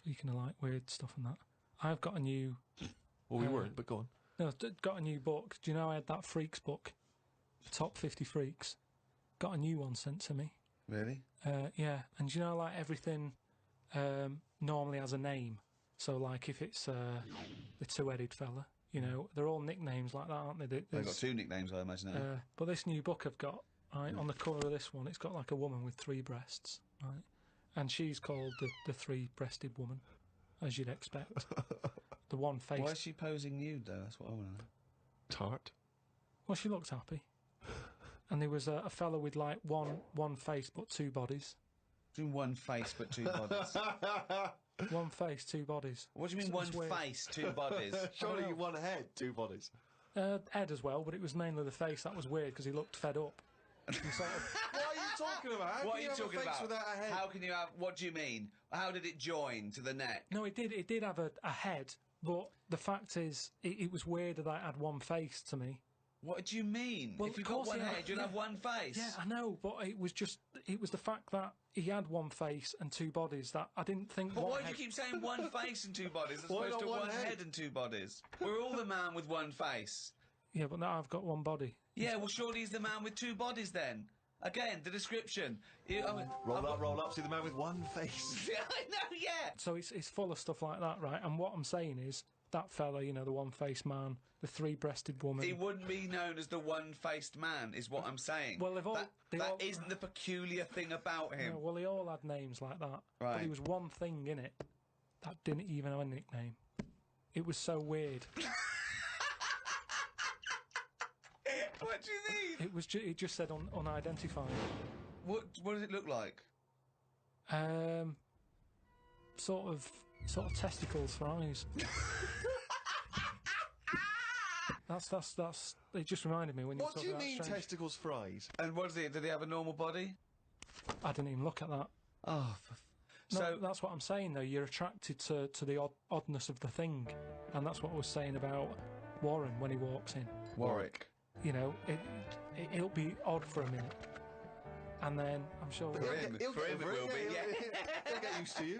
Speaking of like weird stuff and that, I've got a new. Well, we weren't, but go on. No, I've got a new book. Do you know I had that Freaks book, Top 50 Freaks? Got a new one sent to me. Really? Yeah, and do you know like everything normally has a name. So like if it's the two-headed fella, you know, they're all nicknames like that, aren't they? They've got two nicknames, I imagine. But this new book I've got, right, on the cover of this one, it's got like a woman with 3 breasts, right? And she's called the three-breasted woman, as you'd expect. The one face. Why is she posing nude, though? That's what I want to know. Tart. Well, she looked happy. And there was a fella with like one face but 2 bodies. Doing one face but 2 bodies. One face, 2 bodies. What do you mean one face, 2 bodies? Surely one head, 2 bodies. Ed as well, but it was mainly the face that was weird because he looked fed up. Sort of, What are you talking about? What are you talking about? Without a head? How can you have... What do you mean? How did it join to the neck? no, it did have a head, but the fact is, it was weird that it had one face to me. What do you mean? Well, if you've got one head, you'd have one face. Yeah, I know, but it was the fact that he had one face and 2 bodies that I didn't think. But why do you keep saying one face and 2 bodies as opposed to one head and 2 bodies? We're all the man with one face. Yeah, but now I've got one body. Yeah, well, surely he's the man with 2 bodies then. Again, the description. Roll up, see the man with one face. I know, yeah. So it's full of stuff like that, right? And what I'm saying is, that fella, you know, the one-faced man, the 3-breasted woman... He wouldn't be known as the one-faced man, is what I'm saying. Well, that isn't the peculiar thing about him. No, well, they all had names like that. Right. But there was one thing in it that didn't even have a nickname. It was so weird. What do you mean? It just said unidentified. What does it look like? Sort of testicles for eyes. That's. It just reminded me when you. What do you mean testicles for eyes? And what is it? Do they have a normal body? I didn't even look at that. Oh, No, that's what I'm saying though. You're attracted to the oddness of the thing, and that's what I was saying about Warren when he walks in. Warwick. You know, it'll be odd for a minute, and then I'm sure For him it will be. Yeah. He'll get used to you.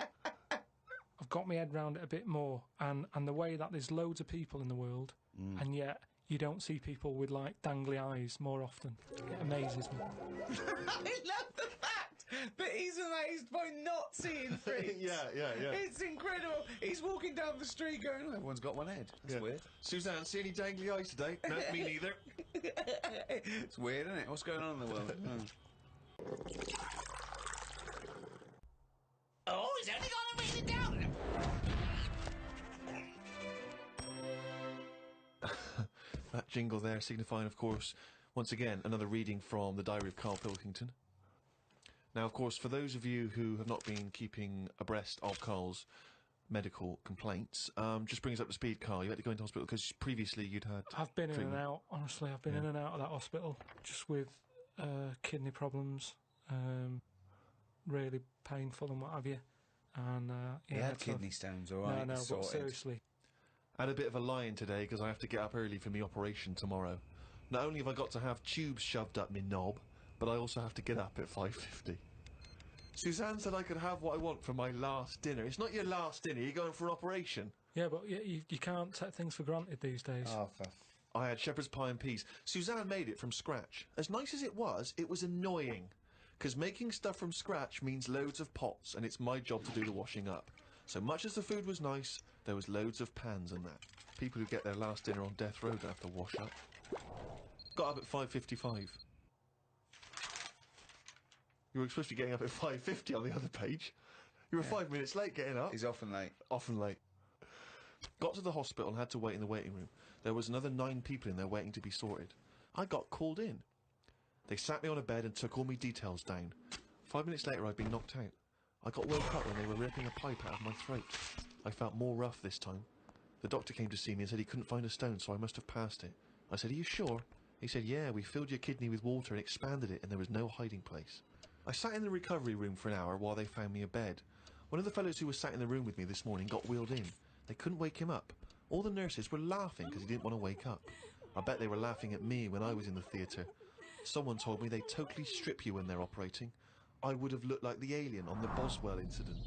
I've got my head round it a bit more, and the way that there's loads of people in the world, and yet you don't see people with like dangly eyes more often. It amazes me. I love the fact that he's amazed by not seeing freaks. Yeah. It's incredible. He's walking down the street going, oh, everyone's got one head. That's weird. Suzanne, see any dangly eyes today? No, me neither. It's weird, isn't it? What's going on in the world? Oh, he's only got to read it down. That jingle there signifying, of course, once again, another reading from the Diary of Karl Pilkington. Now, of course, for those of you who have not been keeping abreast of Karl's medical complaints, just bring us up to speed, Karl. You had to go into hospital because previously you'd had... I've been in and out, honestly. I've been in and out of that hospital, just with kidney problems, really painful and what have you. And he had kidney stones, all right? No, but seriously. I had a bit of a lie-in today because I have to get up early for my operation tomorrow. Not only have I got to have tubes shoved up my knob, but I also have to get up at 5:50. Suzanne said I could have what I want for my last dinner. It's not your last dinner, you're going for an operation. Yeah, but you can't take things for granted these days. Oh, I had shepherd's pie and peas. Suzanne made it from scratch. As nice as it was annoying. Because making stuff from scratch means loads of pots, and it's my job to do the washing up. So much as the food was nice, there was loads of pans and that. People who get their last dinner on death row don't have to wash up. Got up at 5:55. You were supposed to be getting up at 5:50 on the other page. You were 5 minutes late getting up. He's often late. Often late. Got to the hospital and had to wait in the waiting room. There was another 9 people in there waiting to be sorted. I got called in. They sat me on a bed and took all my details down. 5 minutes later I'd been knocked out. I got woke up when they were ripping a pipe out of my throat. I felt more rough this time. The doctor came to see me and said he couldn't find a stone, so I must have passed it. I said, are you sure? He said, yeah, we filled your kidney with water and expanded it and there was no hiding place. I sat in the recovery room for an hour while they found me a bed. One of the fellows who was sat in the room with me this morning got wheeled in. They couldn't wake him up. All the nurses were laughing because he didn't want to wake up. I bet they were laughing at me when I was in the theatre. Someone told me they totally strip you when they're operating. I would have looked like the alien on the Boswell incident.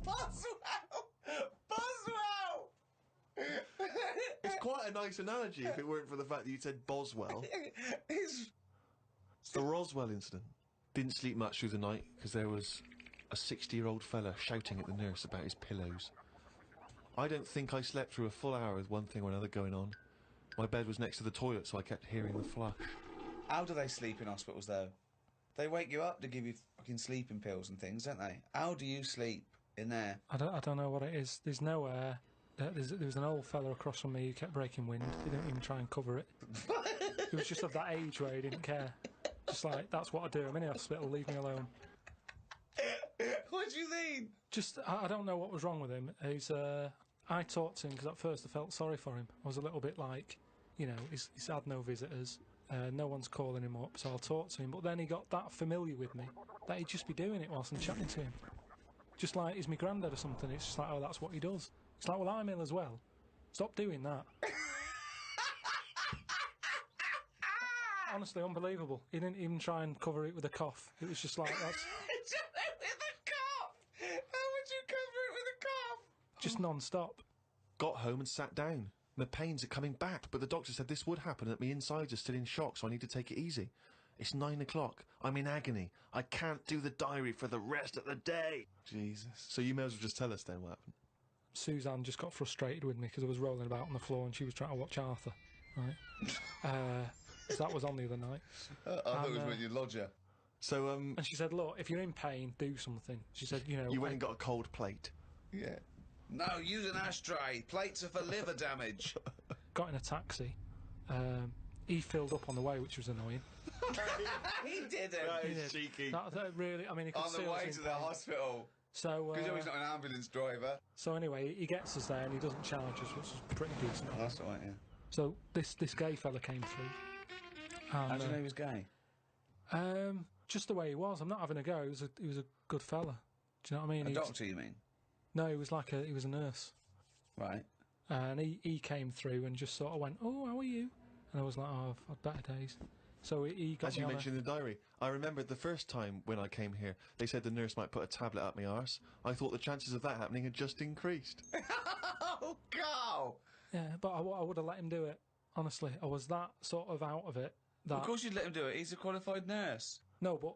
Boswell! quite a nice analogy if it weren't for the fact that you said Boswell. It's the Roswell incident. Didn't sleep much through the night because there was a 60-year-old fella shouting at the nurse about his pillows. I don't think I slept through a full hour with one thing or another going on. My bed was next to the toilet, so I kept hearing the flush. How do they sleep in hospitals, though? They wake you up to give you fucking sleeping pills and things, don't they? How do you sleep in there? I don't know what it is. There's no air. There was an old fella across from me who kept breaking wind. He didn't even try and cover it. He was just of that age where he didn't care. Just like, that's what I do. I'm in the hospital, leave me alone. What do you mean? Just, I don't know what was wrong with him. I talked to him because at first I felt sorry for him. I was a little bit like, you know, he's had no visitors. No one's calling him up, so I'll talk to him. But then he got that familiar with me that he'd just be doing it whilst I'm chatting to him. Just like he's my granddad or something. It's just like, oh, that's what he does. It's like, well, I'm ill as well. Stop doing that. Honestly, unbelievable. He didn't even try and cover it with a cough. It was just like, that's... With a cough? How would you cover it with a cough? Just non-stop. Got home and sat down. My pains are coming back, but the doctor said this would happen and that my insides are still in shock, so I need to take it easy. It's 9 o'clock. I'm in agony. I can't do the diary for the rest of the day. Jesus. So you may as well just tell us then what happened. Suzanne just got frustrated with me because I was rolling about on the floor and she was trying to watch Arthur. Right? So that was on the other night. I thought it was with your lodger. So, And she said, look, if you're in pain, do something. She said, you know... You went and got a cold plate. Yeah. No, use an ashtray. Plates are for liver damage. Got in a taxi. He filled up on the way, which was annoying. He didn't. That He is did. cheeky. That really... I mean, he could On see the us way in to the pain. hospital. So, Because he's not an ambulance driver. so anyway, he gets us there and he doesn't charge us, which is pretty decent. Oh, that's all right, yeah. So this gay fella came through. And, How do you know he was gay? just the way he was. I'm not having a go. He was a good fella. Do you know what I mean? A doctor, you mean? No, he was a nurse. Right. And he came through and just sort of went, oh, how are you? And I was like, oh, I've had better days. So he got As you mentioned in the diary, I remember the first time when I came here, they said the nurse might put a tablet up my arse. I thought the chances of that happening had just increased. Oh, Carl! Yeah, but I would have let him do it. Honestly, I was that sort of out of it. That Of course you'd let him do it. He's a qualified nurse. No, but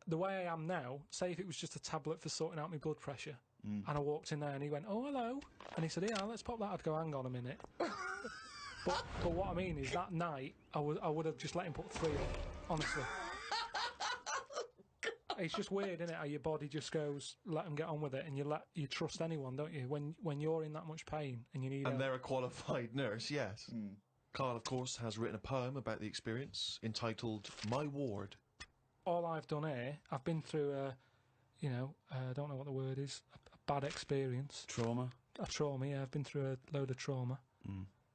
the way I am now, say if it was just a tablet for sorting out my blood pressure, and I walked in there and he went, oh, hello, and he said, yeah, let's pop that. I'd go, hang on a minute. But what I mean is that night, I would have just let him put 3 on, honestly. It's just weird, isn't it, how your body just goes, let them get on with it, and you trust anyone, don't you? When you're in that much pain and you need And help. they're a qualified nurse, yes. Karl, of course, has written a poem about the experience entitled My Ward. All I've done here, I've been through I don't know what the word is, a bad experience. Trauma. A trauma, yeah, I've been through a load of trauma.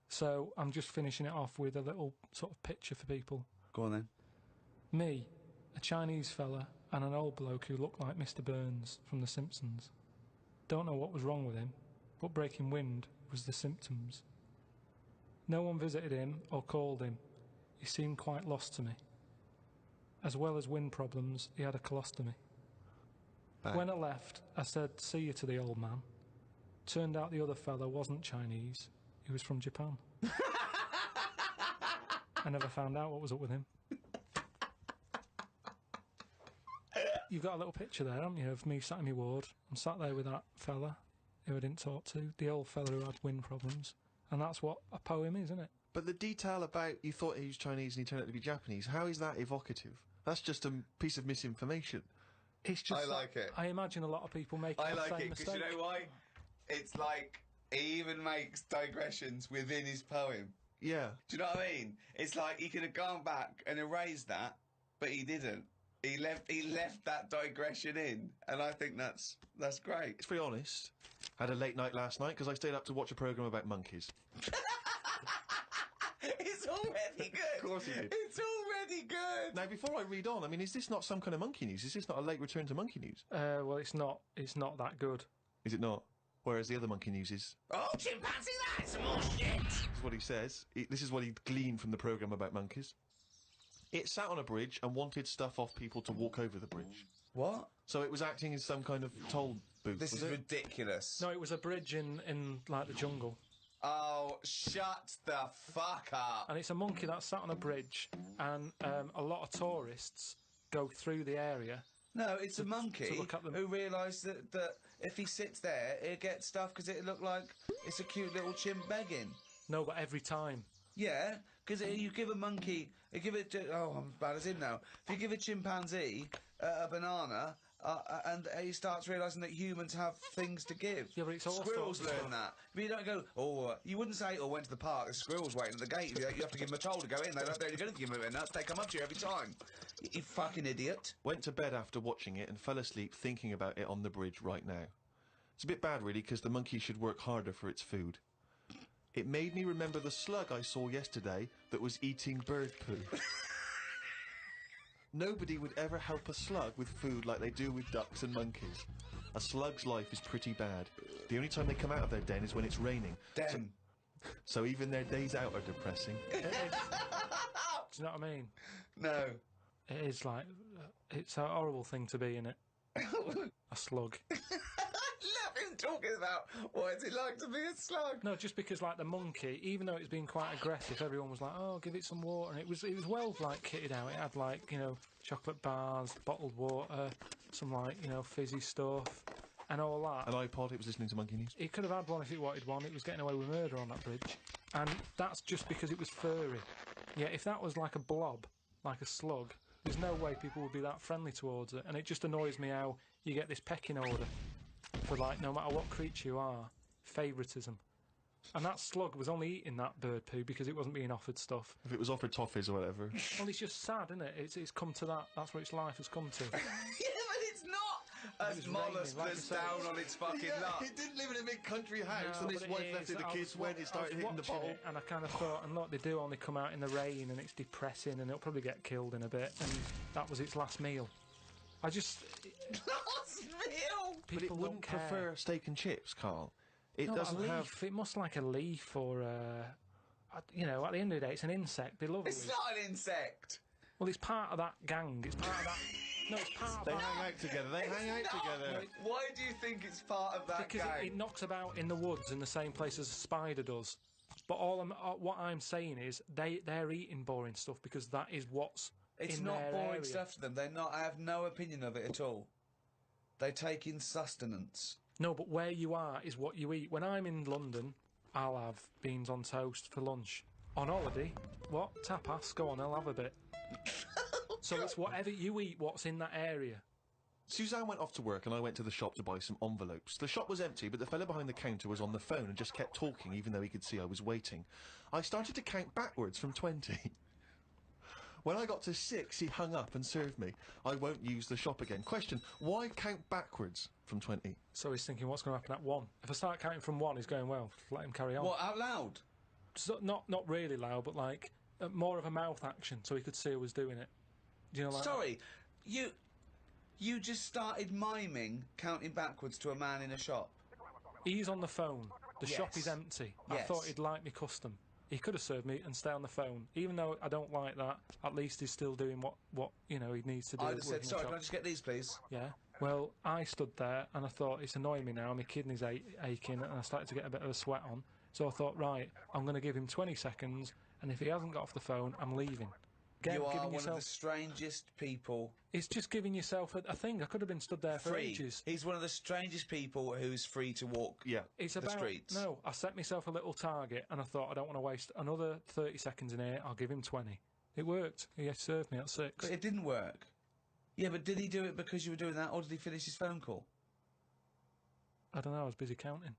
So I'm just finishing it off with a little sort of picture for people. Go on then. Me, a Chinese fella, and an old bloke who looked like Mr. Burns from The Simpsons. Don't know what was wrong with him, but breaking wind was the symptoms. No one visited him or called him. He seemed quite lost to me. As well as wind problems, he had a colostomy. Back. When I left, I said, see you to the old man. Turned out the other fella wasn't Chinese. He was from Japan. I never found out what was up with him. You've got a little picture there, haven't you, of me sat in my ward. I'm sat there with that fella who I didn't talk to, the old fella who had wind problems. And that's what a poem is, isn't it? But the detail about you thought he was Chinese and he turned out to be Japanese, how is that evocative? That's just a piece of misinformation. It's just I like it. I imagine a lot of people make the I like same it because mistake. you know why? It's like he even makes digressions within his poem. Yeah. Do you know what I mean? It's like he could have gone back and erased that, but he didn't. He left that digression in, and I think that's great. To be honest, I had a late night last night because I stayed up to watch a programme about monkeys. It's already good. Of course he did. It's already good. Now, before I read on, I mean, is this not some kind of monkey news? Is this not a late return to monkey news? Well, it's not that good. Is it not? Whereas the other monkey news is... Oh, chimpanzee, that's some more shit. This is what he says. This is what he gleaned from the programme about monkeys. It sat on a bridge and wanted stuff off people to walk over the bridge. What? So it was acting as some kind of toll booth, This was is it? ridiculous. No, it was a bridge in like the jungle. Oh, shut the fuck up. And it's a monkey that's sat on a bridge, and a lot of tourists go through the area. No, it's a monkey to look at them. who realised that if he sits there, he'll get stuff because it look like it's a cute little chimp begging. No, but every time. Yeah, because you give a monkey, I'm as bad as him now. If you give a chimpanzee a banana, and he starts realising that humans have things to give. Yeah, but it's all squirrels sorts of learn that. But you don't go, you wouldn't say, went to the park, there's squirrels waiting at the gate. You have to give them a toll to go in. They're only going to give them a nuts. They come up to you every time. You fucking idiot. Went to bed after watching it and fell asleep thinking about it on the bridge right now. It's a bit bad, really, because the monkey should work harder for its food. It made me remember the slug I saw yesterday that was eating bird poo. Nobody would ever help a slug with food like they do with ducks and monkeys. A slug's life is pretty bad. The only time they come out of their den is when it's raining. Den. So even their days out are depressing. Do you know what I mean? No. It is like, it's a horrible thing to be, innit? A slug. Love him talking about what is it like to be a slug. No, just because, like, the monkey, even though it's been quite aggressive, everyone was like, oh, give it some water. And it was well, like, kitted out. It had, like, you know, chocolate bars, bottled water, some, like, you know, fizzy stuff, and all that. An iPod, it was listening to Monkey News. He could have had one if he wanted one. It was getting away with murder on that bridge. And that's just because it was furry. Yeah, if that was like a blob, like a slug, there's no way people would be that friendly towards it. And it just annoys me how you get this pecking order for, like, no matter what creature you are, favouritism. And that slug was only eating that bird poo because it wasn't being offered stuff. If it was offered toffees or whatever. Well, it's just sad, isn't it? It's come to that. That's where its life has come to. Yeah, but it's not a was mollusk raining, like that's I say. down on its fucking luck. It didn't live in a big country house and No, his but wife it left is. it, the I kids was went, it started hitting the watching bottle. it, and I kind of thought, and look, they do only come out in the rain, and it's depressing, and it'll probably get killed in a bit, and that was its last meal. I just... Last meal! But it people wouldn't don't care. prefer steak and chips, Carl. It No, doesn't a have... leaf. It must like a leaf or, you know, at the end of the day, it's an insect. They love a It's leaf. not an insect. Well, it's part of that gang. It's part of that... No, it's part of They that... hang out together, they hang out It's not. together. Why do you think it's part of that Because gang? it knocks about in the woods in the same place as a spider does. But what I'm saying is they're eating boring stuff because that is what's It's in not their boring area. stuff to them. They're not. I have no opinion of it at all. They take in sustenance. No, but where you are is what you eat. When I'm in London, I'll have beans on toast for lunch. On holiday, what? Tapas? Go on, I'll have a bit. So it's whatever you eat, what's in that area. Suzanne went off to work and I went to the shop to buy some envelopes. The shop was empty, but the fella behind the counter was on the phone and just kept talking even though he could see I was waiting. I started to count backwards from 20. When I got to 6, he hung up and served me. I won't use the shop again. Question, why count backwards from 20? So he's thinking, what's going to happen at 1? If I start counting from 1, he's going, well, let him carry on. What, out loud? So, not really loud, but like more of a mouth action, so he could see who was doing it. Do you know, like Sorry, you just started miming counting backwards to a man in a shop. he's on the phone. The Yes. shop is empty. I Yes. thought he'd like me custom. He could have served me and stay on the phone. Even though I don't like that, at least he's still doing what you know he needs to do. I'd have said, working the sorry, shop. can I just get these, please? Yeah. Well, I stood there and I thought it's annoying me now. My kidneys aching, and I started to get a bit of a sweat on. So I thought, right, I'm going to give him 20 seconds, and if he hasn't got off the phone, I'm leaving. You are Giving one of yourself- the strangest people. It's just giving yourself a thing. I could have been stood there for Free. ages. He's one of the strangest people who's free to walk. Yeah. It's the about streets. No, I set myself a little target, and I thought I don't want to waste another 30 seconds in here. I'll give him 20. It worked. He served me at 6. But it didn't work. Yeah, but did he do it because you were doing that, or did he finish his phone call? I don't know. I was busy counting.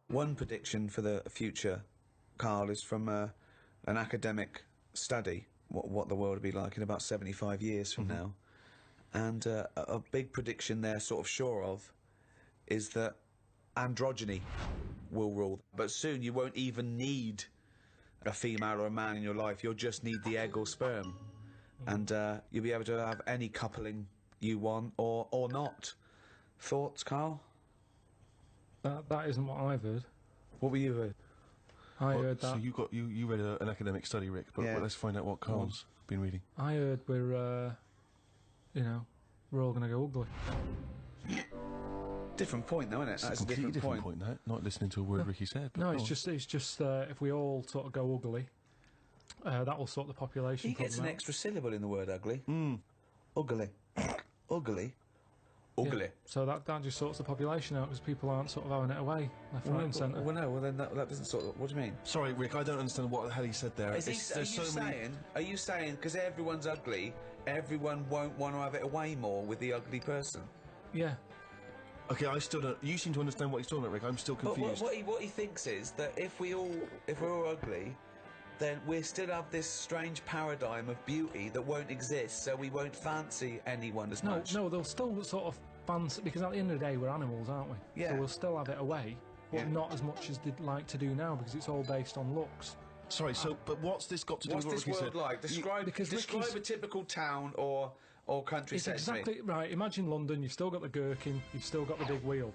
One prediction for the future, Karl, is from an academic study, what the world will be like in about 75 years from now. And a big prediction they're sort of sure of is that androgyny will rule. But soon you won't even need a female or a man in your life, you'll just need the egg or sperm. And you'll be able to have any coupling you want or not. Thoughts, Karl? That isn't what I've heard. What were you heard? I heard So that. you read an academic study, Rick, but Yeah. let's find out what Carl's been reading. I heard we're, you know, we're all going to go ugly. Different point, though, isn't it? That's a Completely different point. that. Not listening to a word Ricky said. But No, go it's on. just if we all sort of go ugly, that will sort the population He gets an problem out. extra syllable in the word ugly. Ugly. Ugly. Ugly. Yeah. So that just sorts the population out because people aren't sort of having it away left, right, and centre. Well, no, well, then that doesn't sort of... What do you mean? Sorry, Rick, I don't understand what the hell he said there. Are you saying, because everyone's ugly, everyone won't want to have it away more with the ugly person? Yeah. Okay, I still don't... You seem to understand what he's talking about, Rick. I'm still But confused. what he thinks is that if we're all ugly, then we still have this strange paradigm of beauty that won't exist, so we won't fancy anyone as much. No, they'll still sort of fancy, because at the end of the day we're animals, aren't we? Yeah. So we'll still have it away, but Yeah. not as much as they'd like to do now because it's all based on looks. Sorry, but what's this got to do What's with what this Ricky world said? like? Describe Ricky's- a typical town or country It's set to me. exactly right. Imagine London. You've still got the gherkin. You've still got the big wheel.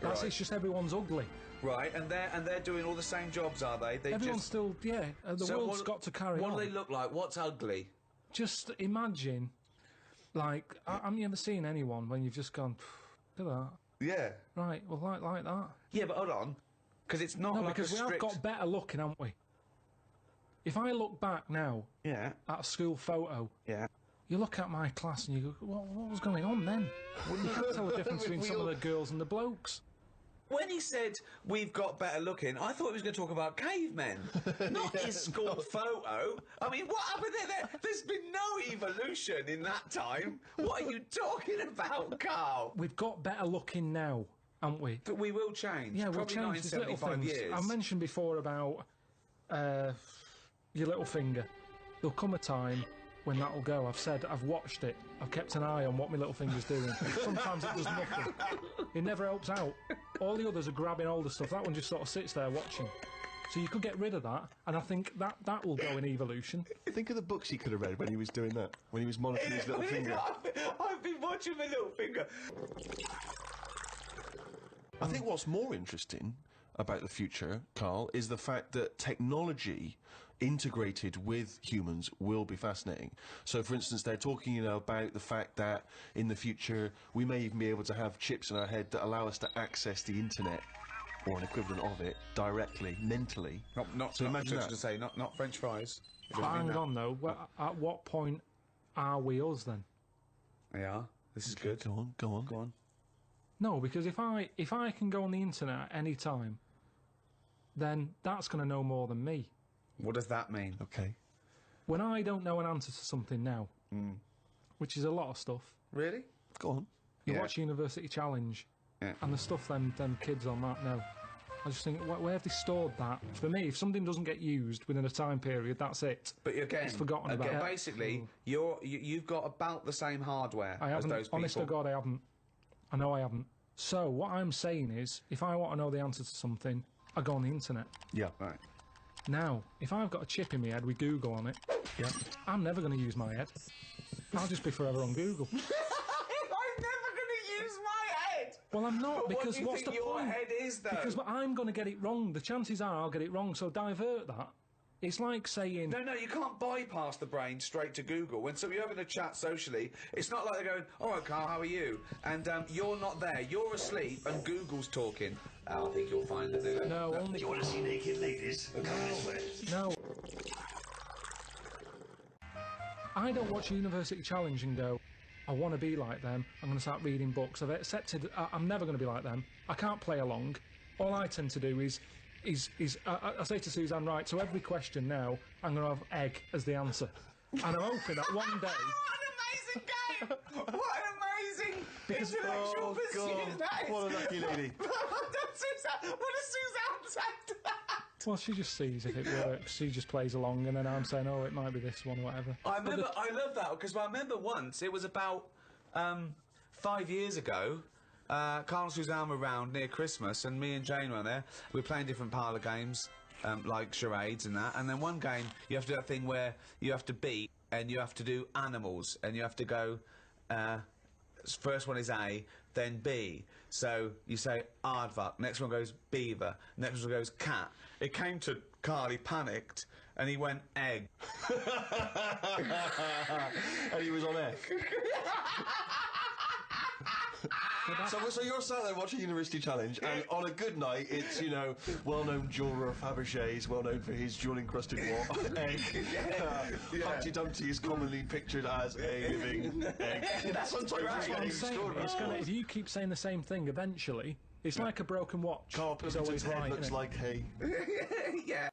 Right. It's just everyone's ugly. Right, and they're doing all the same jobs, are they? Everyone's still the So world's got to carry What on. do they look like? What's ugly? Just imagine, like, have you ever seen anyone when you've just gone, look at that? Yeah. Right, well, like that. Yeah, but hold on, because it's not No, like because a we strict... have got better looking, haven't we? If I look back now Yeah, at a school photo, yeah. you look at my class and you go, what was going on then? You can't tell the difference between some of the girls and the blokes. When he said we've got better looking, I thought he was going to talk about cavemen, not his school photo. I mean, what happened there? There's been no evolution in that time. What are you talking about, Carl? We've got better looking now, haven't we? But we will change. Yeah, we'll Probably not in change these little 75 things. years. I mentioned before about your little finger. There'll come a time when that'll go. I've watched it. I've kept an eye on what my little finger's doing. Sometimes it does nothing. It never helps out. All the others are grabbing older stuff. That one just sort of sits there watching. So you could get rid of that, and I think that will go in evolution. Think of the books he could have read when he was doing that, when he was monitoring his little finger. I've been watching my little finger. I think what's more interesting about the future, Carl, is the fact that technology integrated with humans will be fascinating. So, for instance, they're talking, about the fact that in the future we may even be able to have chips in our head that allow us to access the internet, or an equivalent of it, directly, mentally. So imagine that. To say, not French fries. It But doesn't mean hang that. on though, at what point are we us then? Yeah, this is good. Go on. Go on. No, because if I can go on the internet at any time, then that's going to know more than me. What does that mean? Okay. When I don't know an answer to something now, which is a lot of stuff, Really? Go on. you Yeah. watch University Challenge, Yeah. and the stuff them kids on that know. I just think, where have they stored that? For me, if something doesn't get used within a time period, that's it. But again, It's forgotten about. Basically, you've got about the same hardware I as haven't. those people. Honest to God, I haven't. I know I haven't. So what I'm saying is, if I want to know the answer to something, I go on the internet. Yeah. Right. Now, if I've got a chip in my head with Google on it, Yeah. I'm never going to use my head. I'll just be forever on Google. I'm never going to use my head. Well, I'm not, But because what do you what's think the your point? head is, though? Because I'm going to get it wrong. The chances are I'll get it wrong, so divert that. It's like saying... No, you can't bypass the brain straight to Google. When you're having a chat socially, it's not like they're going, all right, Carl, how are you? And you're not there. You're asleep and Google's talking. I think you'll find that. No, only... You want to see naked ladies? Come this way. No. I don't watch University Challenge and go, I want to be like them, I'm going to start reading books. I've accepted I'm never going to be like them. I can't play along. All I tend to do is I say to Suzanne, right, so every question now, I'm going to have egg as the answer. And I'm hoping that one day... What an amazing game! What an amazing intellectual pursuit that is! What a lucky lady. What does Suzanne say to that? Well, she just sees if it works. She just plays along, and then I'm saying, oh, it might be this one or whatever. I love that, because I remember once, it was about 5 years ago, Karl and Suzanne were round near Christmas, and me and Jane were there. We were playing different parlour games, like charades and that, and then one game, you have to do that thing where you have to beat, and you have to do animals, and you have to go, first one is A, then B. So you say aardvark, next one goes beaver, next one goes cat. It came to Karl, he panicked, and he went egg. And he was on air. So you're sat there watching University Challenge, and on a good night, it's, you know, well-known jeweller Fabergé is well known for his jewel-encrusted egg. Humpty Dumpty is commonly pictured as a living egg. Sometimes it's getting extraordinary. If you keep saying the same thing, eventually, it's like a broken watch. Karl Pilkington's head looks like hay. Yeah.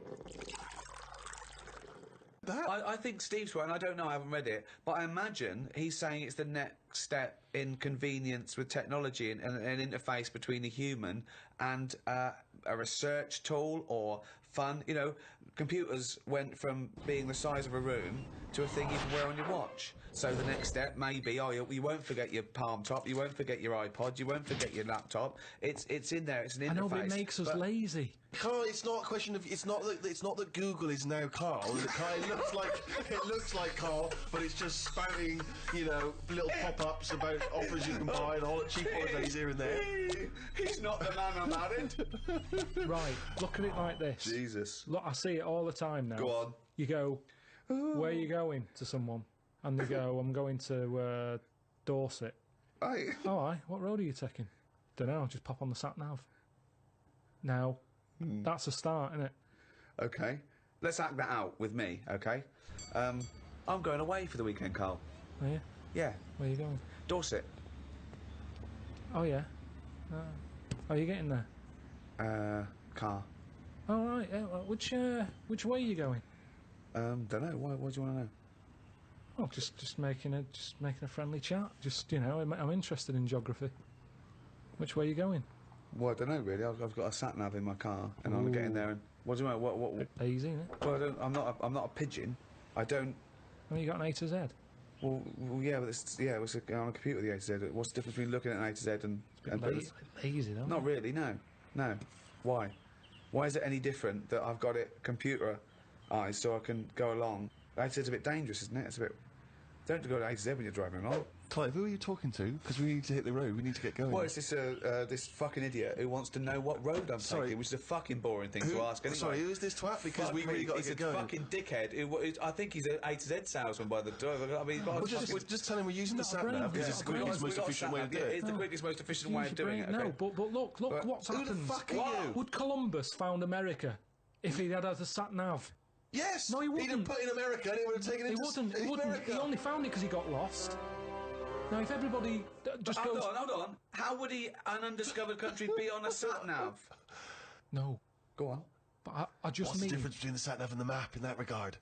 I think Steve's right, and I don't know, I haven't read it, but I imagine he's saying it's the next step in convenience with technology and an interface between a human and a research tool or fun. You know, computers went from being the size of a room to a thing you can wear on your watch. So the next step may be, you won't forget your palm top, you won't forget your iPod, you won't forget your laptop. It's in there. It's an interface. I know, but it makes us lazy. Karl, it's not a question of. It's not that Google is now Karl. It looks like Karl, but it's just spouting, you know, little pop-ups about offers you can buy and cheap holidays here and there. He's not the man I'm married. Right, look at it like this. Jesus. Look, I see it all the time now. Go on. You go, where are you going, to someone? And they go, I'm going to Dorset. Aye. Oh, aye. What road are you taking? Don't know. Just pop on the sat nav. Now, that's a start, isn't it? Okay. Let's act that out with me, okay? I'm going away for the weekend, Karl. Are you? Yeah. Where are you going? Dorset. Oh, yeah. How are you getting there? Car. Oh, right. Yeah, well, which way are you going? Don't know. Why do you want to know? Oh, just making a friendly chat. Just, you know, I'm interested in geography. Which way are you going? Well, I don't know really. I've got a sat nav in my car, and I'm getting there. And what do you know? What? Easy, isn't it? Well, I'm not a pigeon. I don't. Oh, you got an A to Z. Well yeah, but it's on a computer. The A to Z. What's the difference between looking at an A to Z and Lazy, though. Not really. No. Why? Why is it any different that I've got it computerized so I can go along? A to Z's a bit dangerous, isn't it? It's a bit. Don't go to A to Z when you're driving along. Clive, who are you talking to? Because we need to hit the road. We need to get going. Well, it's this fucking idiot who wants to know what road I'm taking, which is a fucking boring thing to ask. Anyway. Sorry, who is this twat? Because we really got to get going. He's a fucking dickhead. I think he's an A to Z salesman by the door. I mean, just tell him we're using the sat nav because it's the quickest, most efficient way of doing it. It's the quickest, most efficient way of doing it. No, but look what's happened. Who the fuck are you? Would Columbus found America if he had a sat nav? Yes! No, he wouldn't. He'd have put in America and he would have taken it He wouldn't. He only found it because he got lost. Now, if everybody just goes... Hold on. How would an undiscovered country be on a sat-nav? No. Go on. But I just What's mean... the difference between the sat-nav and the map in that regard?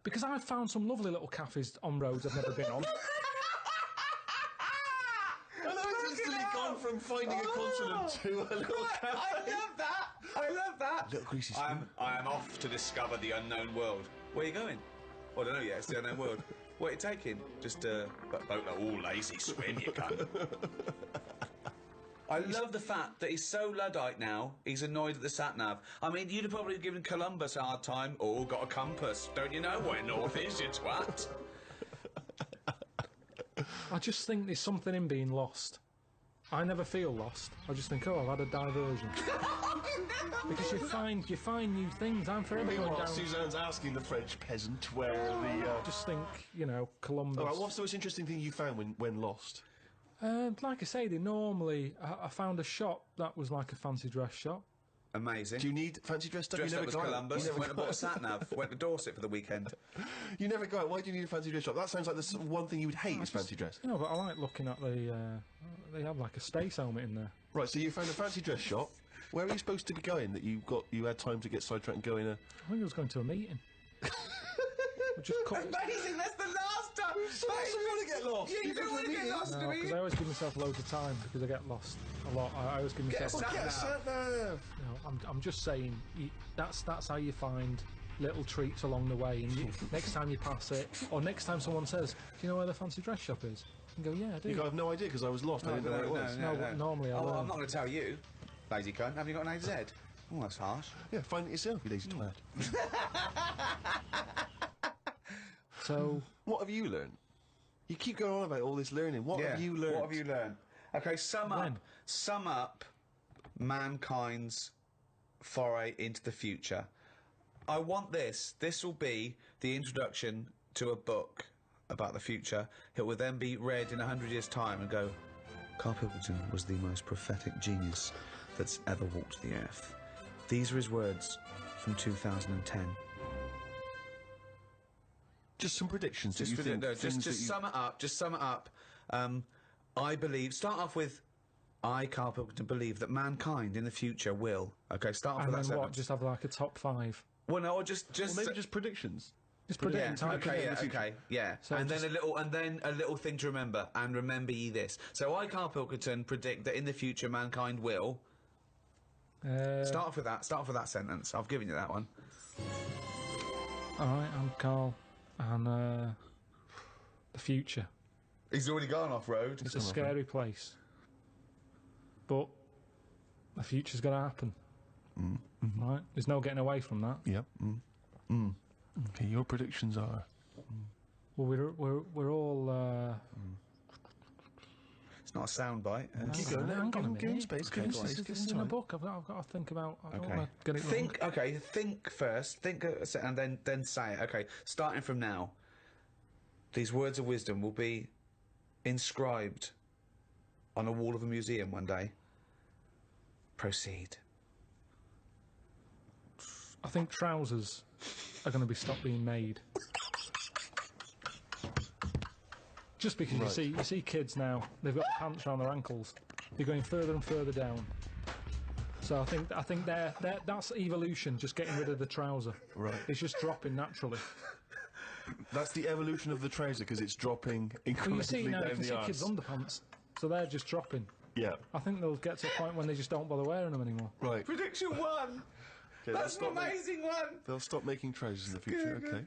Because I've found some lovely little cafes on roads I've never been on. Well, I've instantly gone from finding a continent to a little cafe. I love that! Little greasy spoon. I am off to discover the unknown world. Where are you going? Well, I don't know yet, it's the unknown world. What are you taking? Just a boat like all lazy swim, you cunt. I love the fact that he's so Luddite now, he's annoyed at the sat-nav. I mean, you'd have probably given Columbus a hard time. Oh, got a compass. Don't you know where north is, you twat? I just think there's something in being lost. I never feel lost. I just think, I've had a diversion. Because you find new things. I'm forever going down... Suzanne's asking the French peasant where the... Just think, Columbus... All right, what's the most interesting thing you found when lost? Like I say, they normally... I found a shop that was like a fancy dress shop. Amazing. Do you need fancy dress stuff? Dressed you up never as got Columbus, it. went and bought a sat-nav, went to Dorset for the weekend. You never go out. Why do you need a fancy dress shop? That sounds like the one thing you would hate is fancy dress. No, but I like looking at the... they have like a space helmet in there. Right, so you found a fancy dress shop. Where are you supposed to be going that you had time to get sidetracked and go in a... I think I was going to a meeting. Amazing, that's the last time! So you want to get lost? Yeah, you don't want to get lost, No, because I always give myself loads of time because I get lost a lot. I always give myself... Get a sat-nav! No, I'm just saying, that's how you find little treats along the way. And next time you pass it, or next time someone says, do you know where the fancy dress shop is? You can go, yeah, I do. You go, I have no idea because I was lost. I didn't know where it was. No, normally I learn. I'm not going to tell you, lazy cunt. Have you got an A to Z? Oh, that's harsh. Yeah, find it yourself, you lazy twat. So... What have you learned? You keep going on about all this learning. What have you learned? What have you learned? Okay, sum up mankind's foray into the future. I want this. This will be the introduction to a book about the future. It will then be read in 100 years' time and go, Karl Pilkington was the most prophetic genius that's ever walked the earth. These are his words from 2010. Just some predictions. Just sum it up. Just sum it up. I believe. Start off with, I, Karl Pilkington, believe that mankind in the future will. Okay, start off And with that then what? sentence. Just have like a top 5. Well, no, or just maybe just predictions. Just predict. Yeah. So and just- then a little thing to remember. And remember ye this. So I, Karl Pilkington, predict that in the future mankind will. Start off with that. Start off with that sentence. I've given you that one. All right, I'm Karl, and the future. He's already gone off road. It's a scary place, but the future's going to happen. Right? There's no getting away from that. Yep. Okay, your predictions are. Well, we're all. It's not a soundbite. Keep going. Hang on a Give him minute. space. This Give him space. is in a book. I've got to think about. I don't Okay. want to get it wrong. Think first. Think, and then say it. Okay, starting from now. These words of wisdom will be inscribed on a wall of a museum one day. Proceed. I think trousers are going to be stopped being made. Just because you see kids now, they've got pants around their ankles. They're going further and further down. So I think that's evolution, just getting rid of the trouser. Right. It's just dropping naturally. That's the evolution of the trouser because it's dropping incrementally Well, you see now, you down can see the kids' arse. underpants, so they're just dropping. Yeah. I think they'll get to a point when they just don't bother wearing them anymore. Right. Prediction 1. Okay, That's an amazing one. They'll stop making trousers in the future. Good.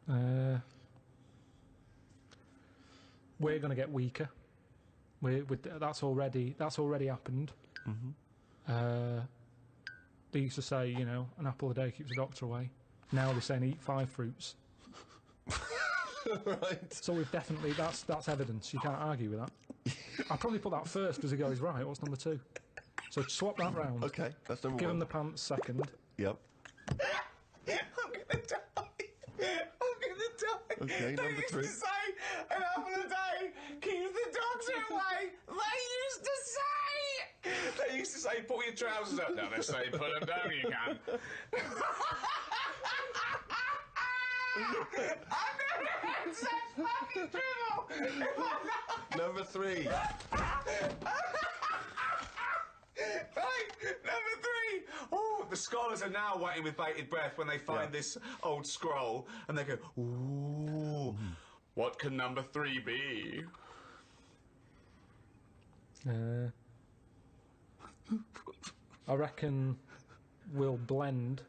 Okay. We're going to get weaker. That's already happened. They used to say, an apple a day keeps the doctor away. Now they're saying eat 5 fruits. Right. So we've definitely that's evidence. You can't argue with that. I'll probably put that first because he goes right. What's number 2? So swap that round. Okay, that's number Give 1. him the pants second. Yep. I'm gonna die. Okay, They number used 3. to say an apple a day keeps the doctor away. They used to say pull your trousers up. Now they say put them down. You can. I've never had such fucking dribble. Number 3. Right, number 3. Oh, the scholars are now waiting with bated breath when they find this old scroll, and they go, "Ooh, what can number 3 be?" I reckon we'll blend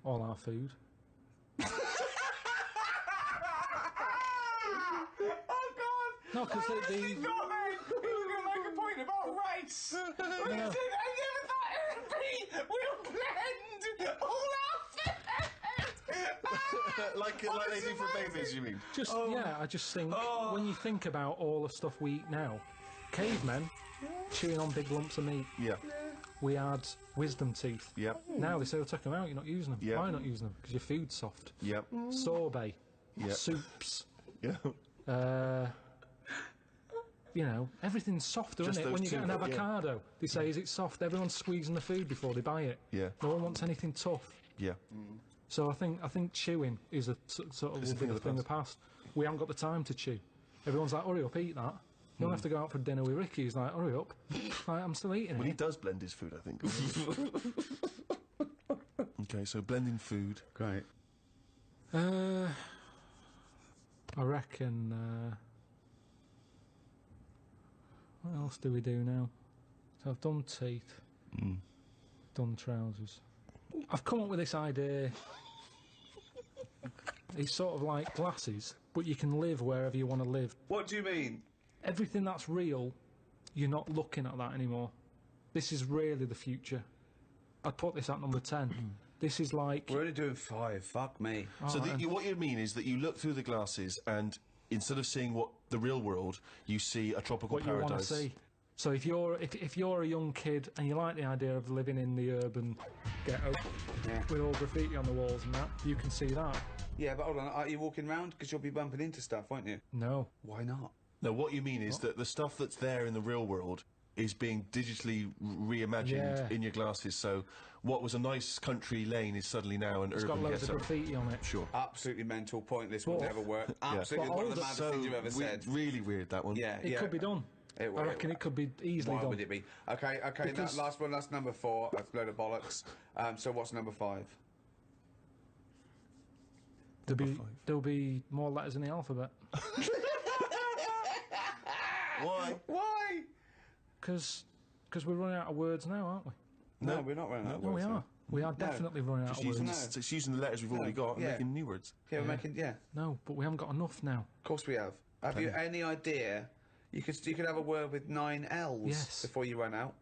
all our food. Oh God! No, because He was going to make a point about race. He said, I never thought it would be. We'll blend all our food. like they do for babies, you mean? I just think when you think about all the stuff we eat now, cavemen chewing on big lumps of meat. Yeah. We had wisdom teeth. Yep. Now they say, "Well, take them out. You're not using them." Yeah. Why not using them? Because your food's soft. Yep. Sorbet. Yeah. Soups. Yeah. Everything's softer, Just isn't it? those When you get two, an yeah. avocado, they say, "Is it soft?" Everyone's squeezing the food before they buy it. Yeah. No one wants anything tough. Yeah. So I think chewing is a sort of It's a thing of the thing of the past. We haven't got the time to chew. Everyone's like, "Hurry up, eat that." You don't have to go out for dinner with Ricky. He's like, "Hurry up." Like, I'm still eating Well, he it. does blend his food, I think. Okay, so blending food. Great. I reckon. What else do we do now? So I've done teeth. Done trousers. I've come up with this idea. It's sort of like glasses, but you can live wherever you want to live. What do you mean? Everything that's real, you're not looking at that anymore. This is really the future. I'd put this at number 10. This is like... We're only doing 5. Fuck me. So what you mean is that you look through the glasses and instead of seeing what the real world, you see a tropical what you want to paradise. see. So if you're a young kid and you like the idea of living in the urban ghetto with all graffiti on the walls and that, you can see that. Yeah, but hold on. Are you walking round? Because you'll be bumping into stuff, won't you? No. Why not? No, what you mean is that the stuff that's there in the real world is being digitally reimagined in your glasses. So what was a nice country lane is suddenly now an It's urban got loads ghetto. of graffiti on it. Sure. Absolutely mental, pointless, will never work. Absolutely But one of the all maddest the- things you've ever said. Really weird, that one. Yeah, It could be done. I reckon it could be easily Why done. would it be? Okay, Because- that last one, that's number 4. That's a load of bollocks. So what's number 5? There'll be more letters in the alphabet. Why? Why? Because we're running out of words now, aren't we? No, we're not running out of No, words. we are. We are definitely running out of words. It's using the letters we've already got and Yeah. making new words. Yeah, we're making, yeah. No, but we haven't got enough now. Of course we have. Have you any idea? You could have a word with 9 L's Yes. before you run out.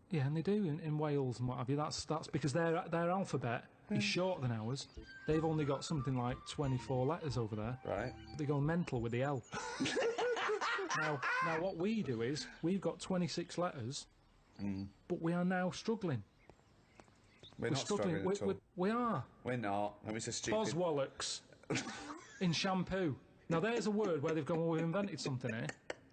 Yeah, and they do in Wales and what have you. That's because their alphabet is shorter than ours. They've only got something like 24 letters over there. Right. They go mental with the L. now, what we do is we've got 26 letters, but we are now struggling. We're not struggling at all. We are. We're not. I mean, it's a stupid... Boswallocks in shampoo. Now there's a word where they've gone, well, we've invented something here.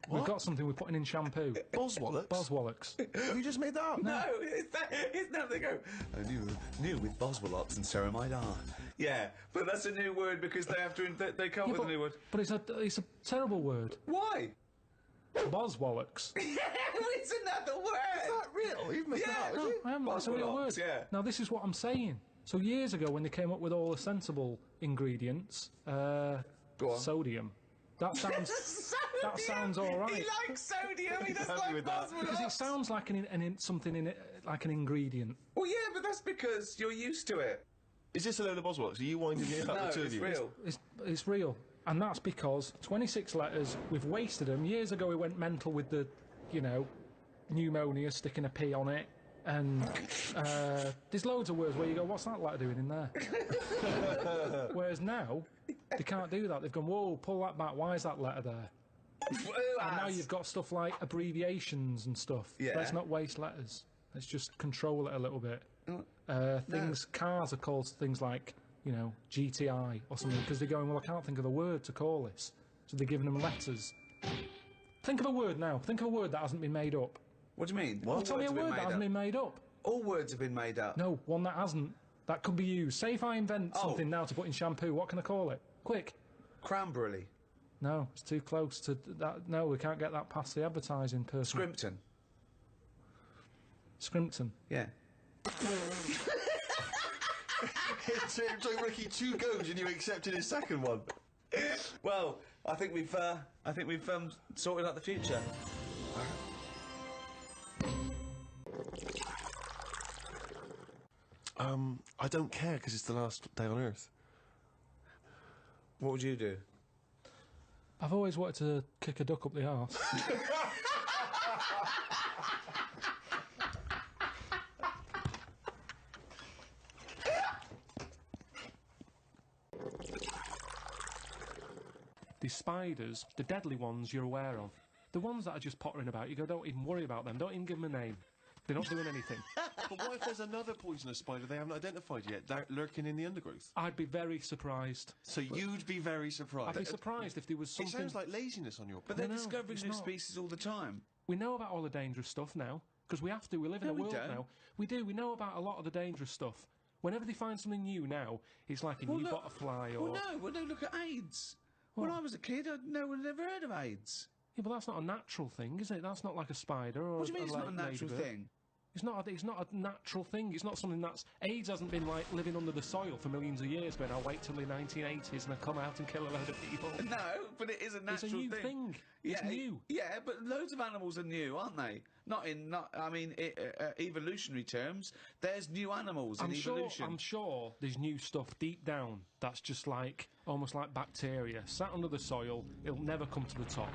We've got something we're putting in shampoo. Boswallocks? Boswallocks. Have you just made that up? No, it's now they go, I knew with Boswellocks and ceramide R. Yeah, but that's a new word because they have to, they come up with a new word. But it's a terrible word. Why? Boswallocks. It's another word! Is that real? You've made that up, No, is it? I haven't. It's a real word. Boswellocks, yeah. Now this is what I'm saying. So years ago, when they came up with all the sensible ingredients, Go on. sodium. That sounds that sounds all right. He likes sodium, he doesn't Happy like with that. Because it Boswellocks. sounds like something in it, like an ingredient. Well, yeah, but that's because you're used to it. Is this a load of Boswallocks? Are you winding me up, No, the two of it's you? real. It's real, and that's because 26 letters. We've wasted them. Years ago, we went mental with the, pneumonia, sticking a P on it, and there's loads of words where you go, what's that letter doing in there? Whereas now, they can't do that. They've gone, whoa, pull that back. Why is that letter there? And now you've got stuff like abbreviations and stuff. Yeah. Let's not waste letters. Let's just control it a little bit. Cars are called things like, GTI or something, because they're going, well, I can't think of a word to call this. So they're giving them letters. Think of a word now. Think of a word that hasn't been made up. What do you mean? Well, All tell me a words have word been that made hasn't up. been made up. All words have been made up. No, one that hasn't. That could be used. Say if I invent something now to put in shampoo, what can I call it? Quick. Cranberry. No, it's too close to that. No, we can't get that past the advertising person. Scrimpton. Scrimpton. Yeah. It took Ricky 2 goes and you accepted his second one. Well, I think we've sorted out the future. I don't care because it's the last day on Earth. What would you do? I've always wanted to kick a duck up the arse. The spiders, the deadly ones you're aware of, the ones that are just pottering about, you go, don't even worry about them, don't even give them a name. They're not doing anything. But what if there's another poisonous spider they haven't identified yet, lurking in the undergrowth? I'd be very surprised. So you'd be very surprised. I'd be surprised if there was It something... sounds like laziness on your part. But they're No, discovering it's new not. species all the time. We know about all the dangerous stuff now, because we have to. We live in No, a we world don't. now. We do. We know about a lot of the dangerous stuff. Whenever they find something new now, it's like a new look- butterfly or... Well, no, look at AIDS. When I was a kid, no one had ever heard of AIDS. Yeah, but that's not a natural thing, is it? That's not like a spider or What do you mean it's not a ladybird. natural thing? It's not a natural thing. It's not something that's... AIDS hasn't been, like, living under the soil for millions of years, but I'll wait till the 1980s and I'll come out and kill a load of people. No, but it is a natural It's a new thing. It's Yeah, new. Yeah, but loads of animals are new, aren't they? Evolutionary terms. There's new animals in evolution. I'm sure there's new stuff deep down that's just like, almost like bacteria, sat under the soil, it'll never come to the top,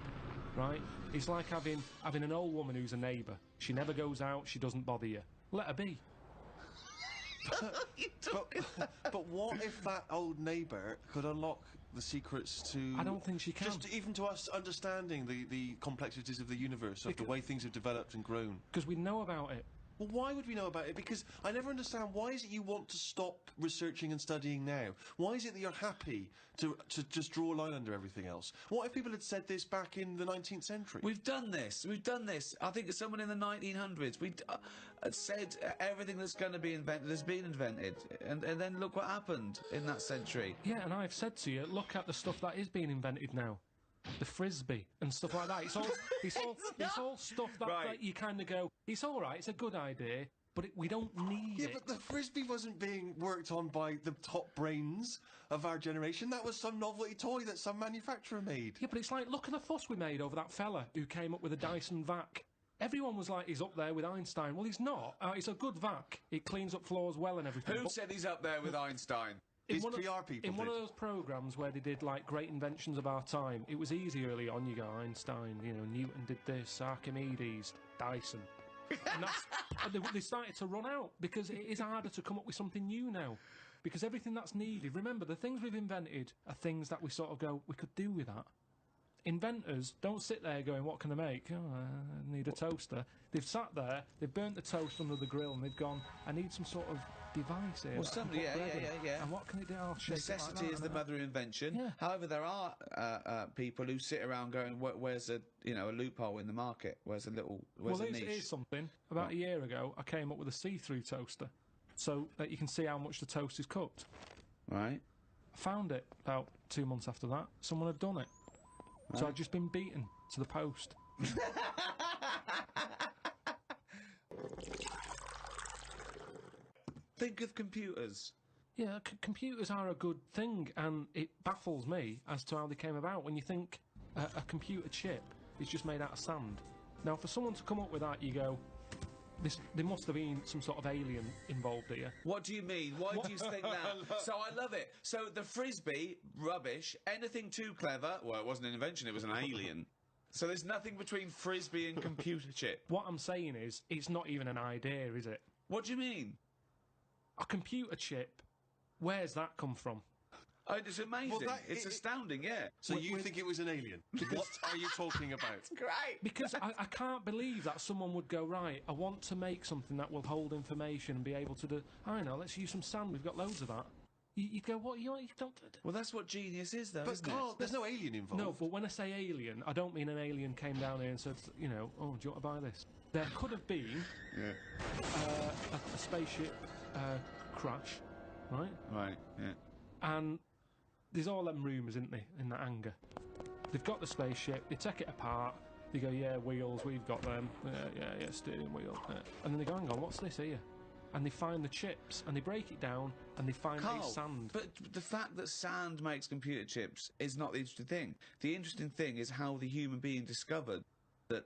right? It's like having an old woman who's a neighbour. She never goes out, she doesn't bother you. Let her be. But what if that old neighbour could unlock the secrets to... I don't think she can. Just even to us understanding the complexities of the universe, of the way things have developed and grown. Because we know about it. Well, why would we know about it? Because I never understand, why is it you want to stop researching and studying now? Why is it that you're happy to just draw a line under everything else? What if people had said this back in the 19th century? We've done this. I think someone in the 1900s said everything that's going to be invented has been invented, and then look what happened in that century. Yeah, and I've said to you, look at the stuff that is being invented now. The frisbee and stuff like that. It's all stuff that, Right. that you kind of go, it's all right, it's a good idea, but we don't need Yeah, it. but the frisbee wasn't being worked on by the top brains of our generation. That was some novelty toy that some manufacturer made. Yeah, but it's like, look at the fuss we made over that fella who came up with a Dyson vac. Everyone was like, he's up there with Einstein. Well, he's not. It's a good vac. It cleans up floors well and everything. Who said he's up there with Einstein? His PR people In one did. of those programmes where they did, like, great inventions of our time, it was easy early on. You go, Einstein, you know, Newton did this, Archimedes, Dyson. And they started to run out, because it is harder to come up with something new now. Because everything that's needed... Remember, the things we've invented are things that we sort of go, we could do with that. Inventors don't sit there going, what can I make? Oh, I need a toaster. They've sat there, they've burnt the toast under the grill, and they've gone, I need some sort of device here. Well, that I can somebody, put bread in." yeah. And what can it do? I'll shake it like Necessity that, is the and mother of invention. Yeah. However, there are people who sit around going, "Where's a a loophole in the market? Where's a Well, a here's niche?" something. About a year ago, I came up with a see-through toaster, so that you can see how much the toast is cooked. Right. I found it about 2 months after that. Someone had done it. So I'd just been beaten to the post. Think of computers. Yeah, computers are a good thing, and it baffles me as to how they came about. When you think a computer chip is just made out of sand. Now, for someone to come up with that, you go, there must have been some sort of alien involved here. What do you mean? Why do you think that? So I love it. So the frisbee, rubbish. Anything too clever? Well, it wasn't an invention, it was an alien. So there's nothing between frisbee and computer chip. What I'm saying is, it's not even an idea, is it? What do you mean? A computer chip, where's that come from? Oh, it's amazing. Well, it's astounding, yeah. So you think it was an alien? What are you talking about? Great. Because I can't believe that someone would go, right, I want to make something that will hold information and be able to do... I know, let's use some sand, we've got loads of that. You'd go, what, you don't... Well, that's what genius is, though, But isn't Carl, it? there's no alien involved. No, but when I say alien, I don't mean an alien came down here and said, you know, oh, do you want to buy this? There could have been a spaceship crash, right? Right, yeah. And there's all them rumours, isn't there, in that hangar. They've got the spaceship, they take it apart, they go, yeah, wheels, we've got them, yeah, steering wheel. And then they go, hang on, what's this here? And they find the chips, and they break it down, and they find Carl, a sand. but the fact that sand makes computer chips is not the interesting thing. The interesting thing is how the human being discovered that...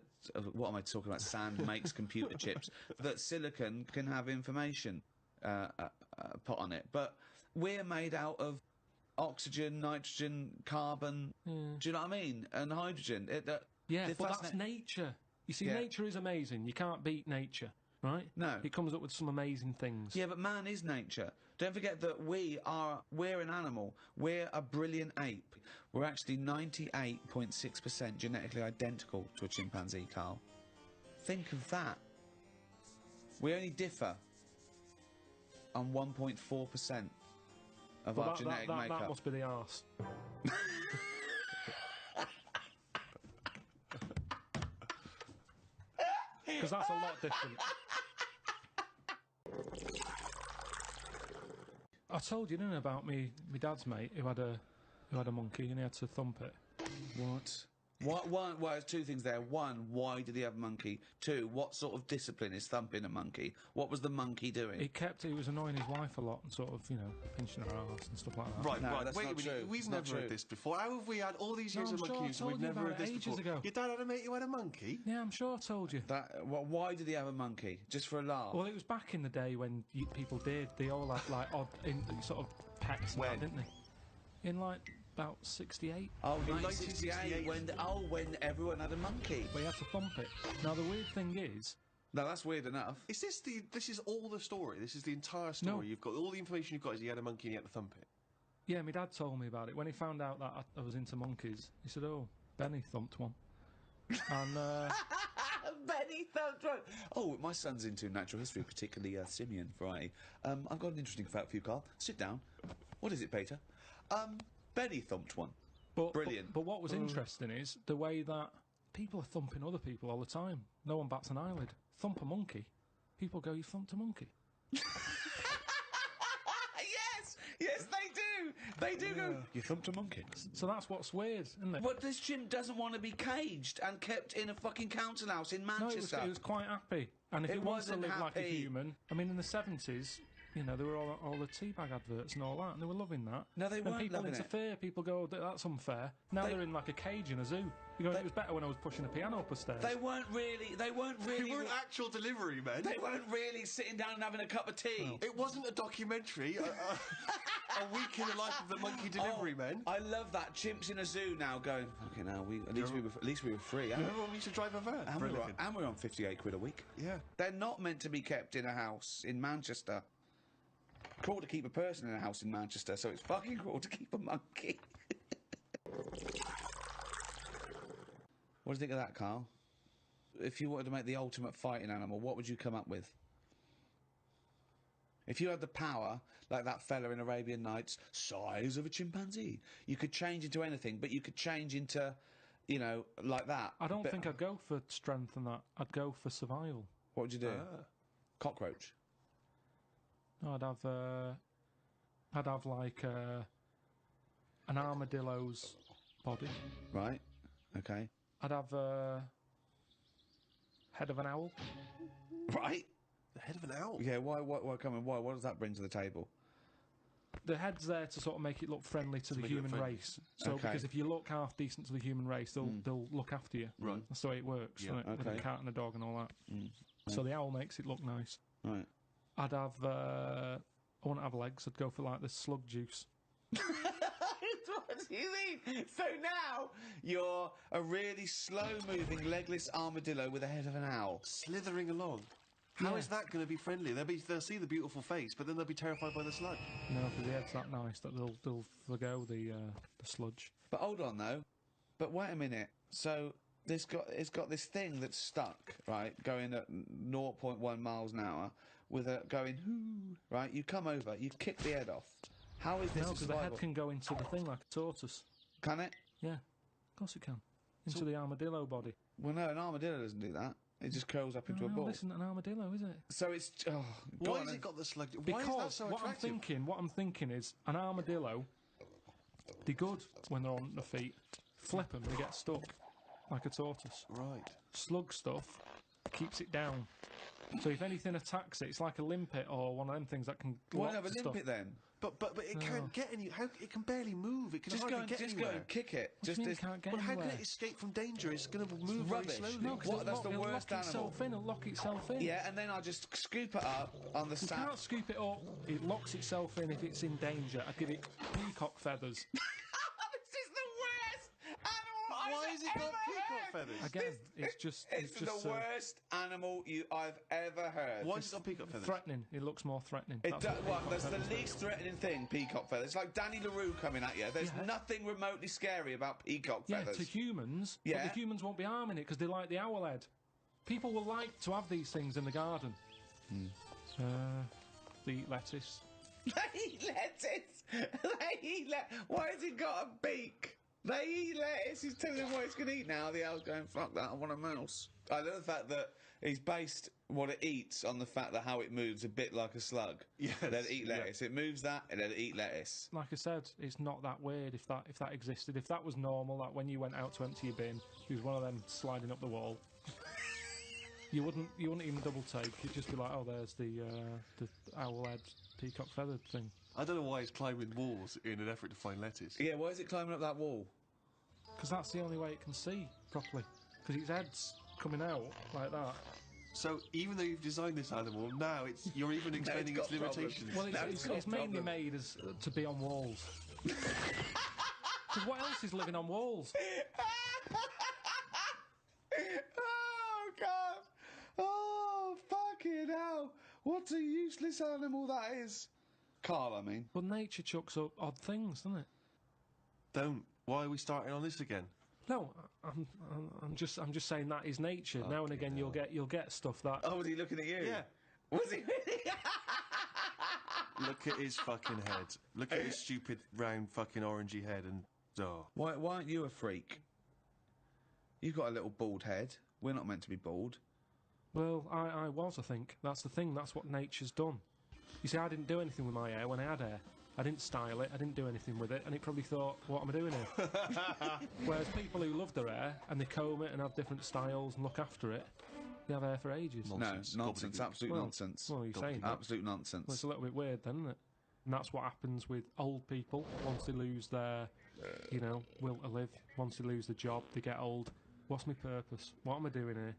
what am I talking about? Sand makes computer chips. That silicon can have information put on it. But we're made out of oxygen, nitrogen, carbon, do you know what I mean? And hydrogen. Yeah, but that's nature. You see, nature is amazing. You can't beat nature, right? No. It comes up with some amazing things. Yeah, but man is nature. Don't forget that we're an animal. We're a brilliant ape. We're actually 98.6% genetically identical to a chimpanzee, Carl. Think of that. We only differ on 1.4% of our genetic makeup. That must be the arse. Because that's a lot different. I told you, didn't I, about me dad's mate who had a monkey and he had to thump it. What? Well, there's two things there. One, why did he have a monkey? Two, what sort of discipline is thumping a monkey? What was the monkey doing? He was annoying his wife a lot and sort of, you know, pinching her arse and stuff like that. Right, No, right. that's Wait a not minute. true. We've It's never not heard true. this before. How have we had all these years No, of I'm sure I monkeys and told we've you never about heard this it ages before? ago. Your dad had a mate who had a monkey? Yeah, I'm sure I told you. Why did he have a monkey? Just for a laugh? Well, it was back in the day when people did. They all had, like, odd sort of pets and When? that, didn't they? In, like, about 68. Oh, In 1968, 1968. when everyone had a monkey. But he had to thump it. Now, the weird thing is... No, that's weird enough. Is this is all the story? This is the entire story? No. You've got all the information you've got is he had a monkey and he had to thump it. Yeah, my dad told me about it. When he found out that I was into monkeys, he said, oh, Benny thumped one. And, Benny Benny thumped one. Oh, my son's into natural history, particularly simian variety. I've got an interesting fact for you, Carl. Sit down. What is it, Peter? Benny thumped one. Brilliant. But what was interesting is the way that people are thumping other people all the time. No one bats an eyelid. Thump a monkey. People go, you thumped a monkey. Yes, they do. They do go, you thumped a monkey. So that's what's weird, isn't it? But this chimp doesn't want to be caged and kept in a fucking council house in Manchester. No, it was quite happy. And if it wants to live like a human... I mean, in the 70s, you know, there were all the teabag adverts and all that, and they were loving that. No, they weren't people loving it. interfere, people go, oh, that's unfair. Now they're in like a cage in a zoo. You go, it was better when I was pushing a piano up the stairs. They weren't really... They weren't actual delivery men. They weren't really sitting down and having a cup of tea. Well, it wasn't a documentary. A week in the life of the monkey delivery men. I love that. Chimps in a zoo now going, okay, now at least we were free. Remember when we used to drive a van? And we're on 58 quid a week. Yeah. They're not meant to be kept in a house in Manchester. Cruel to keep a person in a house in Manchester, so it's fucking cruel to keep a monkey. What do you think of that, Carl? If you wanted to make the ultimate fighting animal, what would you come up with? If you had the power, like that fella in Arabian Nights, size of a chimpanzee, you could change into anything, but you could change into, you know, like that. I don't think I'd go for strength and that. I'd go for survival. What would you do? Cockroach? No, I'd have like an armadillo's body. Right. Okay. I'd have head of an owl. Right. The head of an owl? Yeah, why, come on, why? What does that bring to the table? The head's there to sort of make it look friendly to the human race. So, Okay. because if you look half decent to the human race, they'll look after you. Right. That's the way it works, Yeah. isn't it? With a cat and a dog and all that. So the owl makes it look nice. Right. I'd have, I wouldn't have legs, I'd go for like the slug juice. What do you mean? So now you're a really slow-moving, legless armadillo with the head of an owl. Slithering along. How is that going to be friendly? They'll see the beautiful face, but then they'll be terrified by the slug. No, because the head's that nice that they'll forgo the sludge. But hold on, though. But wait a minute. So it's got this thing that's stuck, right, going at 0.1 miles an hour, with a going, hoo, right? You come over, you kick the head off. How is this No, a because the survival? head can go into the thing like a tortoise. Can it? Yeah, of course it can. Into the armadillo body. Well, no, an armadillo doesn't do that. It just curls up into a No, ball. this isn't an armadillo, is it? So it's... Oh, Why has it got the slug? Why is that Because so what attractive? I'm thinking is an armadillo, they're good when they're on their feet. Flip them, they get stuck like a tortoise. Right. Slug stuff keeps it down. So if anything attacks it, it's like a limpet or one of them things that can Why lock have a stuff. limpet then? But it can't get any... It can barely move. It can Just hardly go and, get just anywhere. go and kick it. What do you mean it can't get Well, how anywhere? can it escape from danger? It's going to move very rubbish. slowly. No, 'cause What? That's the it'll worst lock animal. itself in, it'll lock itself in. Yeah, and then I'll just scoop it up on the You sand. can't scoop it up. It locks itself in if it's in danger. I'd give it peacock feathers. This is the worst animal Why I've has it got ever peacock heard. feathers? Again, it's just the worst animal I've ever heard. Why has it got peacock feathers? threatening. It looks more threatening. It That's does, what well, peacock that's the feathers do. least threatening thing, peacock feathers. It's like Danny LaRue coming at you. There's Yeah. nothing remotely scary about peacock Yeah, feathers. to humans, Yeah. but the humans won't be harming it because they like the owl head. People will like to have these things in the garden. They eat lettuce. They eat lettuce. They eat Why has it got a beak? They eat lettuce. He's telling them what it's going to eat now. The owl's going, fuck that, I want a mouse. I love the fact that he's based what it eats on the fact that how it moves a bit like a slug. Yes, Let it eat yeah. lettuce. It moves that and let it eat lettuce. Like I said, it's not that weird if that existed. If that was normal, like when you went out to empty your bin, there was one of them sliding up the wall. You wouldn't even double take. You'd just be like, oh, there's the owl head peacock feathered thing. I don't know why it's climbing walls in an effort to find lettuce. Yeah, why is it climbing up that wall? Because that's the only way it can see properly. Because its head's coming out like that. So even though you've designed this animal, now you're even expanding its got problems. limitations. Well, No, it's mainly made as to be on walls. Because what else is living on walls? Oh, God. Oh, fucking hell. What a useless animal that is. Carl, I mean. Well, nature chucks up odd things, doesn't it? Don't. Why are we starting on this again? No, I'm just saying that is nature. Now and again, you'll get stuff that. Oh, was he looking at you? Yeah. Was he really? Look at his fucking head. Look at his stupid, round, fucking orangey head and... Oh. Why aren't you a freak? You've got a little bald head. We're not meant to be bald. Well, I was. I think that's the thing. That's what nature's done. You see, I didn't do anything with my hair when I had hair. I didn't style it, I didn't do anything with it, and it probably thought, what am I doing here? Whereas people who love their hair, and they comb it and have different styles and look after it, they have hair for ages. Nonsense. No, nonsense, absolute nonsense. Well, you're saying that. Absolute nonsense. Well, it's a little bit weird then, isn't it? And that's what happens with old people. Once they lose their, will to live, once they lose the job, they get old. What's my purpose? What am I doing here?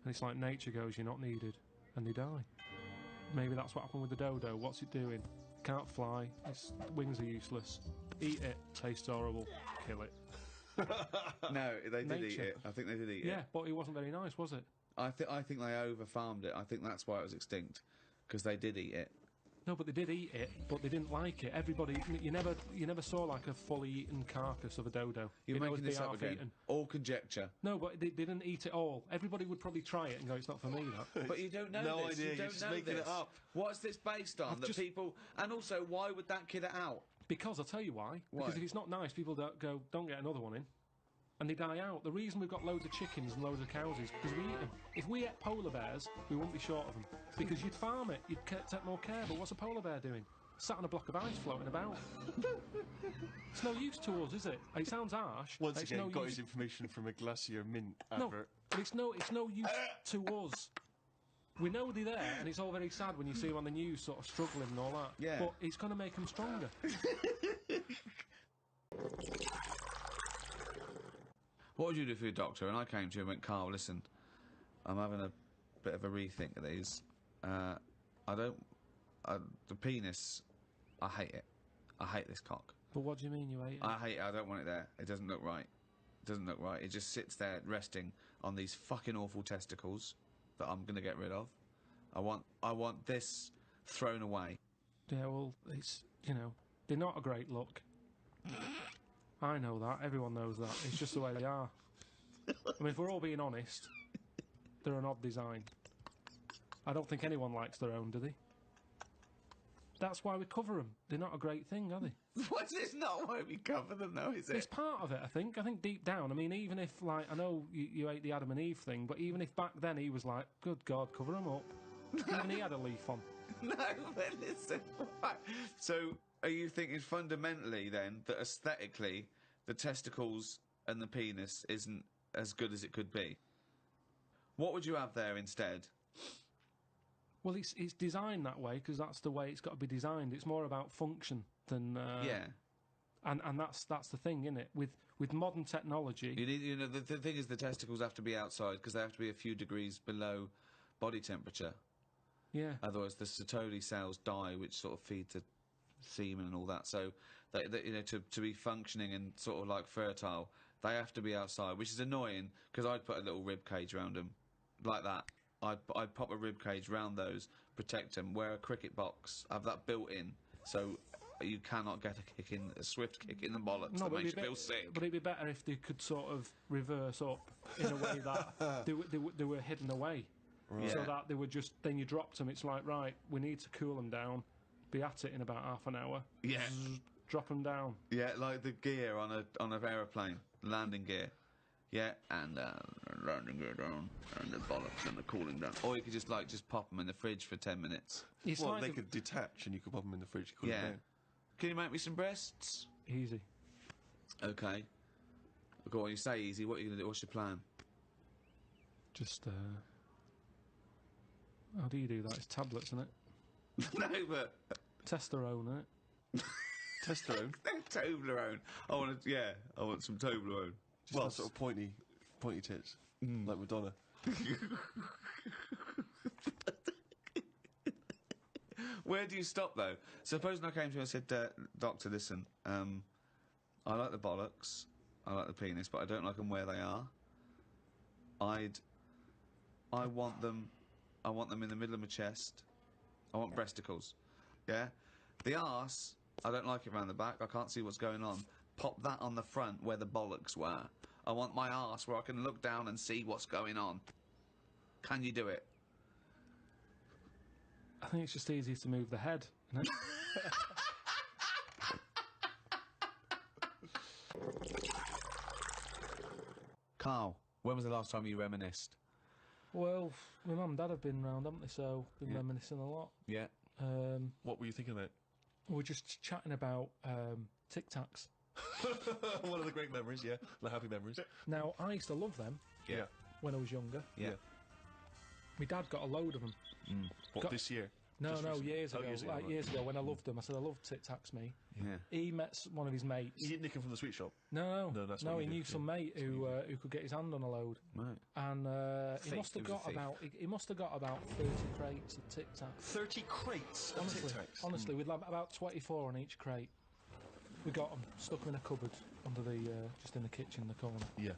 And it's like nature goes, you're not needed, and they die. Maybe that's what happened with the dodo. What's it doing? Can't fly, its wings are useless. Eat it, tastes horrible, kill it. No, they did eat Nature. it. I think they did eat it. Yeah, but it wasn't very nice, was it? I think they over-farmed it. I think that's why it was extinct. Because they did eat it. No, but they did eat it, but they didn't like it. Everybody, you never saw like a fully eaten carcass of a dodo. You're know, making this up again. eaten. All conjecture. No, but they didn't eat it all. Everybody would probably try it and go, it's not for me, that. But you don't know No this. idea, You you're don't just know making this. it up. What's this based on? That people... And also, why would that kid it out? Because I'll tell you why. Why? Because if it's not nice, people don't get another one in. And they die out. The reason we've got loads of chickens and loads of cows is because we eat them. If we ate polar bears, we wouldn't be short of them. Because you'd farm it, you'd take more care. But what's a polar bear doing? Sat on a block of ice floating about. It's no use to us, is it? It sounds harsh. Once it's again, no got use... his information from a Glacier Mint No, advert. but it's no use to us. We know they're there, and it's all very sad when you see them on the news sort of struggling and all that. Yeah. But it's going to make them stronger. What would you do for your doctor? And I came to you and went, Carl, listen, I'm having a bit of a rethink of these. The penis, I hate it. I hate this cock. But what do you mean you hate it? I hate it. I don't want it there. It doesn't look right. It doesn't look right. It just sits there resting on these fucking awful testicles that I'm going to get rid of. I want this thrown away. Yeah, well, it's, they're not a great look. I know that. Everyone knows that. It's just the way they are. I mean, if we're all being honest, they're an odd design. I don't think anyone likes their own, do they? That's why we cover them. They're not a great thing, are they? What's this not why we cover them, though, is It's it? part of it, I think. I think deep down, I mean, even if, like, I know you hate the Adam and Eve thing, but even if back then he was like, good God, cover them up. Even he had a leaf on. No, but listen. Right. So, are you thinking fundamentally, then, that aesthetically, the testicles and the penis isn't as good as it could be? What would you have there instead? Well, it's designed that way because that's the way it's got to be designed. It's more about function than Yeah. and that's the thing, isn't it? With modern technology, You need, the thing is the testicles have to be outside because they have to be a few degrees below body temperature. yeah. Otherwise, the Sertoli cells die, which sort of feed the semen and all that. So, to be functioning and sort of like fertile, they have to be outside, which is annoying because I'd put a little rib cage around them, like that. I'd pop a rib cage round those, protect them, wear a cricket box, have that built in, so you cannot get a swift kick in the bollocks that makes you feel sick. But it'd be better if they could sort of reverse up in a way that they were hidden away. Right. So Yeah. that they were just, then you dropped them, it's like, right, we need to cool them down, be at it in about half an hour. Yeah. Zzz, drop them down. Yeah, like the gear on an aeroplane, landing gear. Yeah, and landing gear down, and the bollocks and the cooling down. Or you could just pop them in the fridge for 10 minutes. It's Well, like they could detach and you could pop them in the fridge. Cool Yeah. down. Can you make me some breasts? Easy. Okay. Go on, you say easy. What are you going to do? What's your plan? Just, how do you do that? It's tablets, isn't it? No, but Testosterone, isn't it? Testosterone. Toblerone. I want some Toblerone. Well, sort of pointy tits, like Madonna. Where do you stop, though? Supposing I came to you and said, Doctor, listen, I like the bollocks, I like the penis, but I don't like them where they are. I want them in the middle of my chest. I want breasticles. Yeah? The arse, I don't like it round the back, I can't see what's going on. pop that on the front where the bollocks were. I want my arse where I can look down and see what's going on. Can you do it? I think it's just easier to move the head, isn't it? Carl, when was the last time you reminisced? Well, my mum and dad have been round, haven't they? So been reminiscing a lot. Yeah. What were you thinking about? We're just chatting about Tic Tacs. One of the great memories, yeah. The happy memories. Now, I used to love them Yeah. when I was younger. Yeah. My dad got a load of them. What, this year? No, Just no, recently? years Oh, ago. right. Years ago when I loved them. I said, I love Tic Tacs, me. Yeah. He met one of his mates. You didn't nick him from the sweet shop? No, that's what he you knew did, some mate who could get his hand on a load. Right. And he Thief, must have he was a got thief. about he must have got about 30 crates of Tic Tacs. 30 crates of Tic Tacs. Honestly, we'd have about 24 on each crate. We got them, stuck them in a cupboard under the just in the kitchen in the corner. Yeah.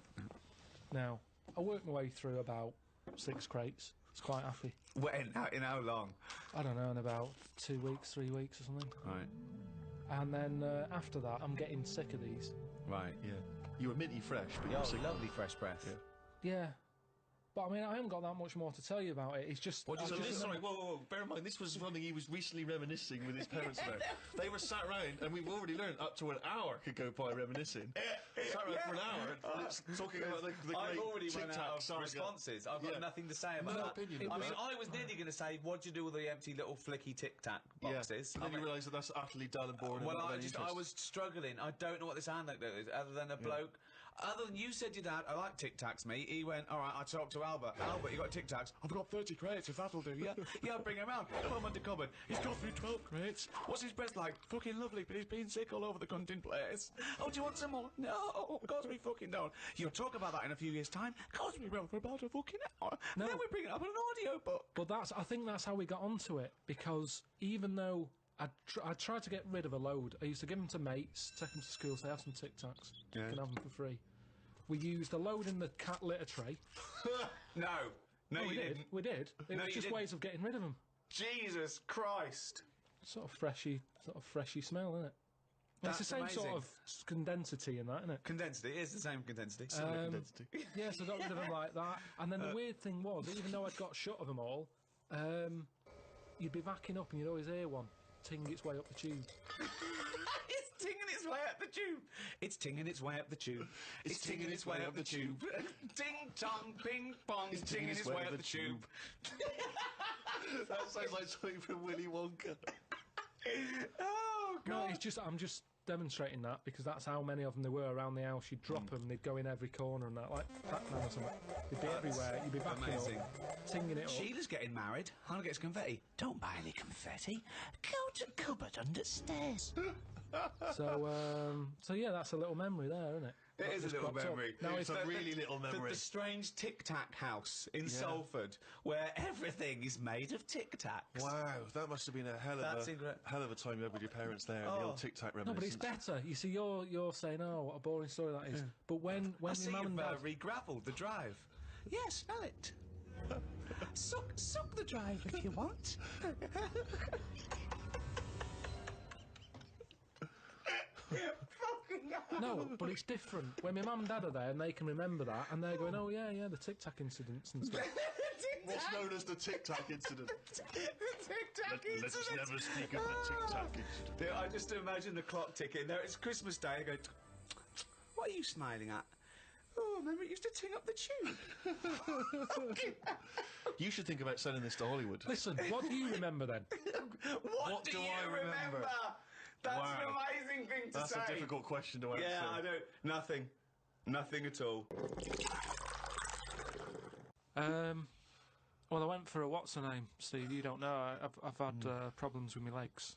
Now, I worked my way through about 6 crates. I was quite happy. When? In how long? I don't know, in about 2 weeks, 3 weeks or something. Right. And then after that, I'm getting sick of these. Right. Yeah. You were minty fresh, but you Oh, were sick. lovely fresh breath. Yeah. Yeah. But I mean, I haven't got that much more to tell you about it. It's just. What do you So I this, just sorry, whoa. Bear in mind, this was something he was recently reminiscing with his parents about. They were sat round, and we've already learned up to an hour could go by reminiscing. Sat round for an hour, talking about the great I've already Tic run Tac out of saga. responses. I've got Yeah. nothing to say about No that. opinion. I mean, I was nearly going to say, what do you do with the empty little flicky Tic Tac boxes? And then you realise that that's utterly dull and boring. Well, and not I of any interest. was struggling. I don't know what this anecdote is, other than a bloke. Other than you said your dad, I like Tic Tacs, me. He went, all right, I talked to Albert. Albert, you got Tic Tacs? I've got 30 crates, if that'll do, yeah? Yeah, bring him round. Put him under cupboard. He's got through 12 crates. What's his breath like? Fucking lovely, but he's been sick all over the cunting place. Oh, do you want some more? No, of course we fucking don't. You'll talk about that in a few years' time. Of course we will, for about a fucking hour. No. And then we bring it up in an audio book. But I think that's how we got onto it, because even though I tried to get rid of a load, I used to give them to mates, take them to school, say, have some Tic Tacs. You can have them for free. We used a load in the cat litter tray. No. No, we you did. didn't. We did. It No, was you just didn't. ways of getting rid of them. Jesus Christ. Sort of freshy smell, isn't it? It's the That's same amazing. sort of condensity in that, isn't it? Condensity, it is the same condensity. Condensity. Yeah, so I got rid of them like that. And then the weird thing was, even though I'd got shut of them all, you'd be backing up and you'd always hear one ting its way up the tube. It's tinging its way up the tube. It's tinging its way up the tube. It's tinging its way up the tube. Ting tong, ping pong. It's tinging its way up the tube. That sounds like something from Willy Wonka. Oh No, God. it's just I'm just demonstrating that because that's how many of them there were around the house. You'd drop them, they'd go in every corner and that, like Pac-Man or something. They'd be everywhere. You'd be backing amazing. up, tinging it up. Sheila's getting married. Hannah gets confetti. Don't buy any confetti. Go to cupboard under stairs. So yeah, that's a little memory there, isn't it? It That is a just little cropped up. memory. Now It's a really little The memory. strange Tic Tac house in Salford, where everything is made of Tic Tacs. Wow, that must have been a hell That's of incredible. a time you had with your parents there. The old Tic Tac No, but it's reminiscence. better. You see, you're saying, oh, what a boring story that is. But when I your see mum and you've dad, re-gravelled the drive. Yeah, smell it. Suck the drive if you want. no, but it's different. When my mum and dad are there and they can remember that, and they're going, oh yeah, the Tic Tac incidents and stuff. What's known as the Tic Tac incident. Tic Tac Let us never speak of the Tic Tac incident. I just imagine the clock ticking. There, it's Christmas Day. I go, what are you smiling at? Oh, remember it used to ting up the tube. You should think about selling this to Hollywood. Listen, what do you remember then? What do do you I remember? That's Wow. an amazing thing to That's say. a difficult question to answer. Yeah, I don't. Nothing. Nothing at all. Well, I went for a what's her name, Steve. You don't know. I've had problems with my legs.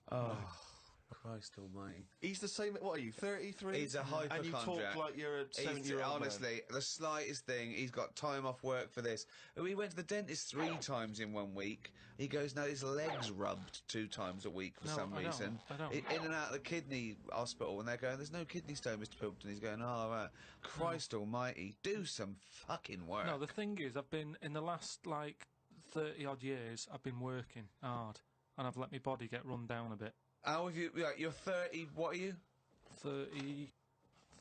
Christ almighty. He's the same. What are you? 33. He's a And you talk hypochondriac. like you're a 70-year-old. Honestly, the slightest thing, he's got time off work for this. We went to the dentist 3 times in 1 week. He goes, now his leg's rubbed 2 times a week for No, some I don't. reason. I don't. In and out of the kidney hospital, and they're going, there's no kidney stone, Mr. Pilkington. He's going, oh, right. Christ almighty, do some fucking work. No, the thing is, I've been in the last 30 odd years. I've been working hard, and I've let my body get run down a bit. How have you, you're 30, what are you? 30.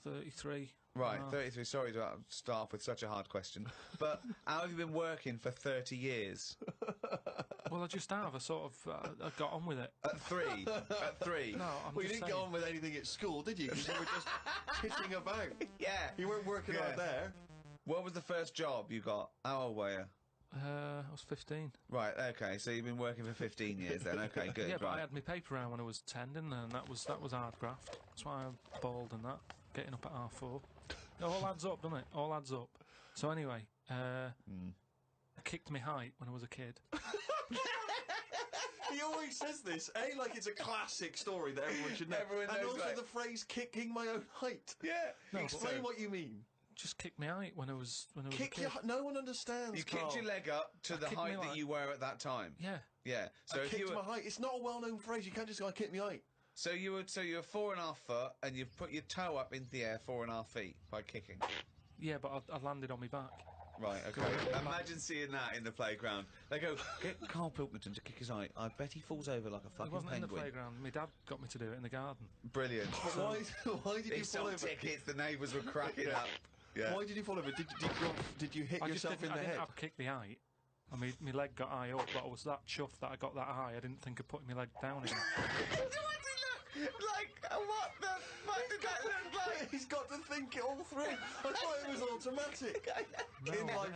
33. Right, 33. Sorry to start off with such a hard question. But how have you been working for 30 years? Well, I just have. I sort of I got on with it. At 3? At 3? No, I'm Well, you just didn't saying. get on with anything at school, did you? Because you were just pissing about. Yeah. You weren't working Yeah. out there. What was the first job you got? How old were you? I was 15. Right, okay, so you've been working for 15 years then. Okay, good, Yeah, but right. I had my paper round when I was 10, didn't I? And that was hard graft. That's why I'm bald and that. Getting up at half 4. It all adds up, doesn't it? All adds up. So anyway, I kicked my height when I was a kid. He always says this, like it's a classic story that everyone should know. Everyone and knows, also right. the phrase "kicking my own height." Yeah. Explain what you mean. Just kicked my height when I was a Kick kid. your. No one understands. You Karl. kicked your leg up to the kicked height my that leg. you were at that time. Yeah. Yeah. So I if you kicked were, my height. It's not a well-known phrase. You can't just go, "I kicked my height." so you were 4.5 foot, and you've put your toe up into the air 4.5 feet by kicking. Yeah, but I landed on my back. Right. Okay. Imagine seeing that in the playground. They go, get Karl Pilkington to kick his height. I bet he falls over like a It fucking wasn't in the penguin. playground. My dad got me to do it in the garden. Brilliant. But why did They you fall sold over? tickets. The neighbours were cracking up. Yeah. Why did you fall over? Did you hit I just yourself in didn't, the I didn't head? have kicked the height. I mean, my leg got high up, but I was that chuffed that I got that high. I didn't think of putting my leg down again. What did it look like? What the fuck did that look like? He's got to think it all through. I thought it was automatic. In like,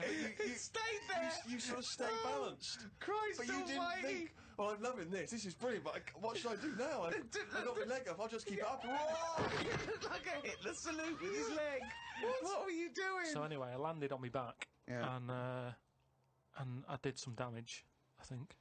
you Stayed there. you sort of stay balanced. Christ But you didn't almighty. think, well, I'm loving this. This is brilliant, but what should I do now? I got my leg up. I'll just keep it up. Whoa! He looked like a Hitler salute with his leg. What were you doing? So anyway, I landed on my back, Yeah. and I did some damage, I think.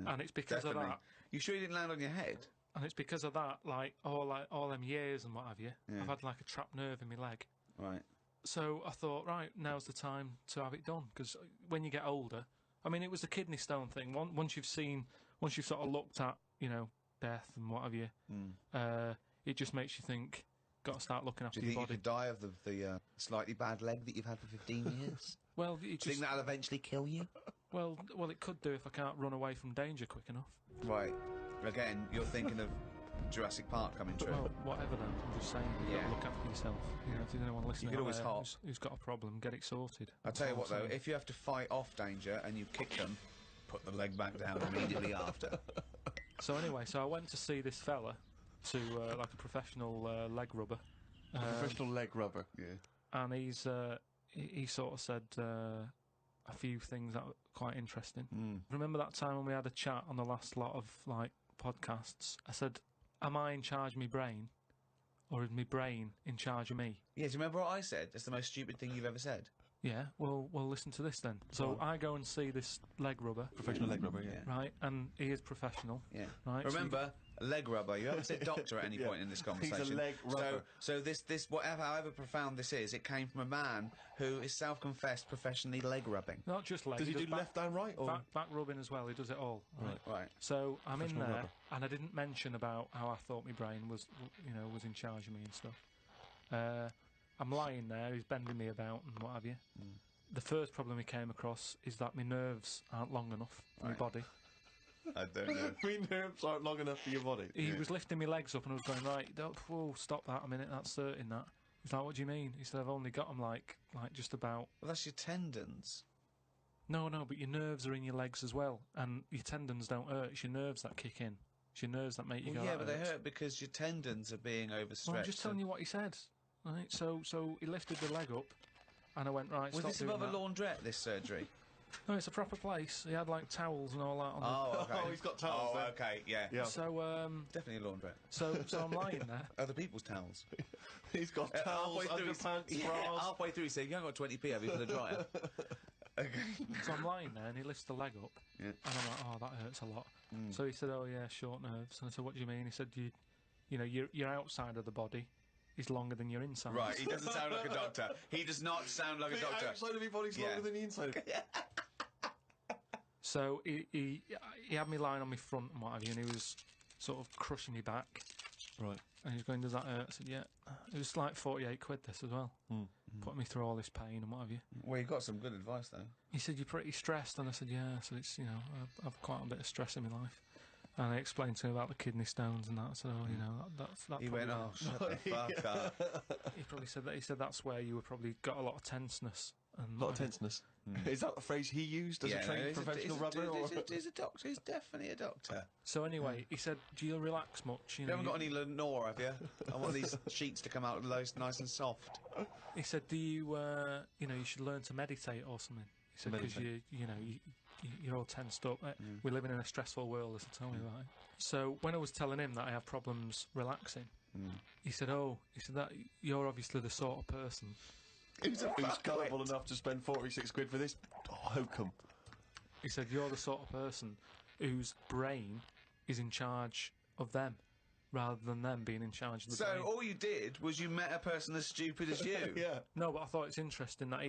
And it's because Definitely. of that. You sure you didn't land on your head? And it's because of that, like all them years and what have you. Yeah. I've had like a trapped nerve in my leg. Right. So I thought, right, now's the time to have it done. Because when you get older, I mean, it was the kidney stone thing. Once you've sort of looked at, death and what have you, it just makes you think, got to start looking after Do you your think you body. could die of the slightly bad leg that you've had for 15 years? Well, it Do you just, think that'll eventually kill you? well, it could do if I can't run away from danger quick enough. Right. Again, you're thinking of Jurassic Park coming true. Well, whatever then. I'm just saying, you've got Yeah. to look after yourself. If there's anyone listening, could out always there hop. who's got a problem, get it sorted. I'll tell you That's what, all though, I'm saying. if you have to fight off danger and you kick them, put the leg back down immediately after. So anyway, I went to see this fella, to like a professional leg rubber, Professional leg rubber. Yeah. and he sort of said a few things that were quite interesting. Remember that time when we had a chat on the last lot of like podcasts? I said, "Am I in charge of my brain, or is my brain in charge of me?" Yeah, do you remember what I said? That's the most stupid thing you've ever said. Yeah. Well, listen to this then. So I go and see this leg rubber, Professional leg rubber, yeah. right? And he is professional. Yeah. Right. so Remember, leg rubber. You haven't said doctor at any Yeah. point in this conversation. He's a leg rubber. So this whatever, however profound this is, it came from a man who is self-confessed professionally leg rubbing. not just legs. Does he do back, left and right? Or? back rubbing as well. He does it all. Right. Right. So I'm in Professional there, rubber. and I didn't mention about how I thought my brain was, was in charge of me and stuff. I'm lying there. He's bending me about and what have you. The first problem he came across is that my nerves aren't long enough for my body. I don't know. My nerves aren't long enough for your body. He was lifting my legs up, and I was going, right, whoa, stop that a minute. That's certain that. He's like, what do you mean? He said, I've only got them like just about. Well, that's your tendons. No, but your nerves are in your legs as well, and your tendons don't hurt. It's your nerves that kick in. It's your nerves that make you Well, go. yeah, "That but they hurts." hurt because your tendons are being overstretched. Well, I'm just telling you what he said. Right, so he lifted the leg up, and I went, right, Was stop this doing above a that. laundrette, this surgery? No, it's a proper place. He had like towels and all that on Oh, okay. Oh, he's got towels Oh, there. okay, yeah. Yeah. So Definitely a laundrette. so I'm lying there. Other people's towels. He's got towels, underpants, yeah, bras. halfway through he said, you haven't got 20p, have you, for the dryer? Okay. So I'm lying there, and he lifts the leg up, Yeah. and I'm like, oh, that hurts a lot. So he said, oh yeah, short nerves. And I said, what do you mean? He said, your outside of the body is longer than your inside. Right, he doesn't sound like a doctor. He does not sound like a The doctor. outside of your body's Yeah. longer than the inside. So he had me lying on my front and what have you, and he was sort of crushing me back. Right. And he was going, does that hurt? I said, yeah. It was like 48 quid this as well. Putting me through all this pain and what have you. Well, you got some good advice, though. He said, you're pretty stressed. And I said, yeah. So it's, I've quite a bit of stress in my life. And I explained to him about the kidney stones and that. I said, oh, you know, that's that. He went, oh, shut the fuck up. He probably said that. He said that's where you were probably got a lot of tenseness. And A lot of tenseness. Is that the phrase he used as a trained professional rubber? He's a doctor. He's definitely a doctor. So anyway, he said, do you relax much? You haven't got any Lenore, have you? I want these sheets to come out nice and soft. He said, do you, you know, you should learn to meditate or something. He said, because you're all tensed up. We're living in a stressful world, as I told me about it. So when I was telling him that I have problems relaxing, he said, that you're obviously the sort of person Who's gullible enough to spend 46 quid for this hokum? He said, you're the sort of person whose brain is in charge of them, rather than them being in charge of the brain. So all you did was you met a person as stupid as you? Yeah. No, but I thought it's interesting that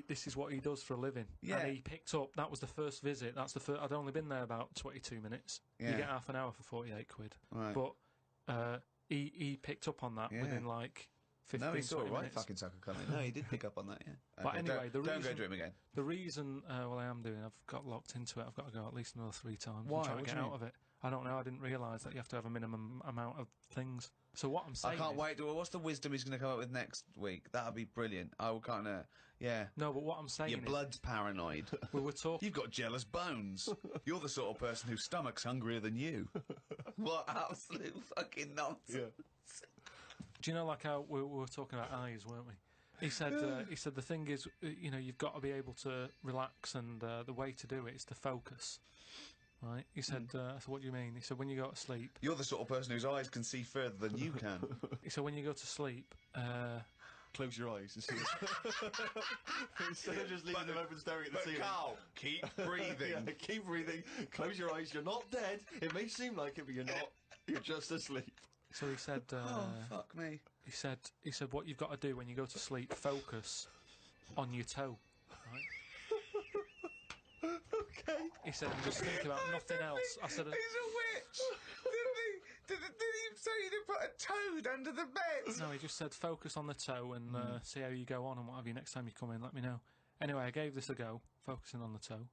this is what he does for a living. Yeah. And he picked up, that was the first visit, that's the first, I'd only been there about 22 minutes. Yeah. You get half an hour for 48 quid. Right. But he picked up on that within like 15, No, he saw a 20 right minutes. fucking sucker coming. No, he did pick up on that, yeah. But anyway, don't go to him again. The reason, I am doing, I've got locked into it, I've got to go at least another 3 times Why? and try What to do get you out mean? of it. I don't know, I didn't realise that you have to have a minimum amount of things. So what I'm saying I can't is, wait. What's the wisdom he's going to come up with next week? That'll be brilliant. I will kind of, yeah. No, but what I'm saying Your is, blood's paranoid. we were talking... You've got jealous bones. You're the sort of person whose stomach's hungrier than you. What absolute fucking nonsense. Yeah. Do you know, like how we were talking about eyes, weren't we? He said the thing is, you know, you've got to be able to relax, and the way to do it is to focus. Right? He said, so what do you mean? He said, when you go to sleep... You're the sort of person whose eyes can see further than you can. He said, when you go to sleep... Close your eyes and see instead of just leaving them open staring at the ceiling. Carl, keep breathing. Yeah, keep breathing. Close your eyes. You're not dead. It may seem like it, but you're not. You're just asleep. So he said... Oh, fuck me. He said, what you've got to do when you go to sleep, focus on your toe. Right? Okay. He said, and just think about nothing else. I said... He's a witch. Did he say to put a toad under the bed? No, he just said focus on the toe and see how you go on and what have you. Next time you come in, let me know. Anyway, I gave this a go, focusing on the toe.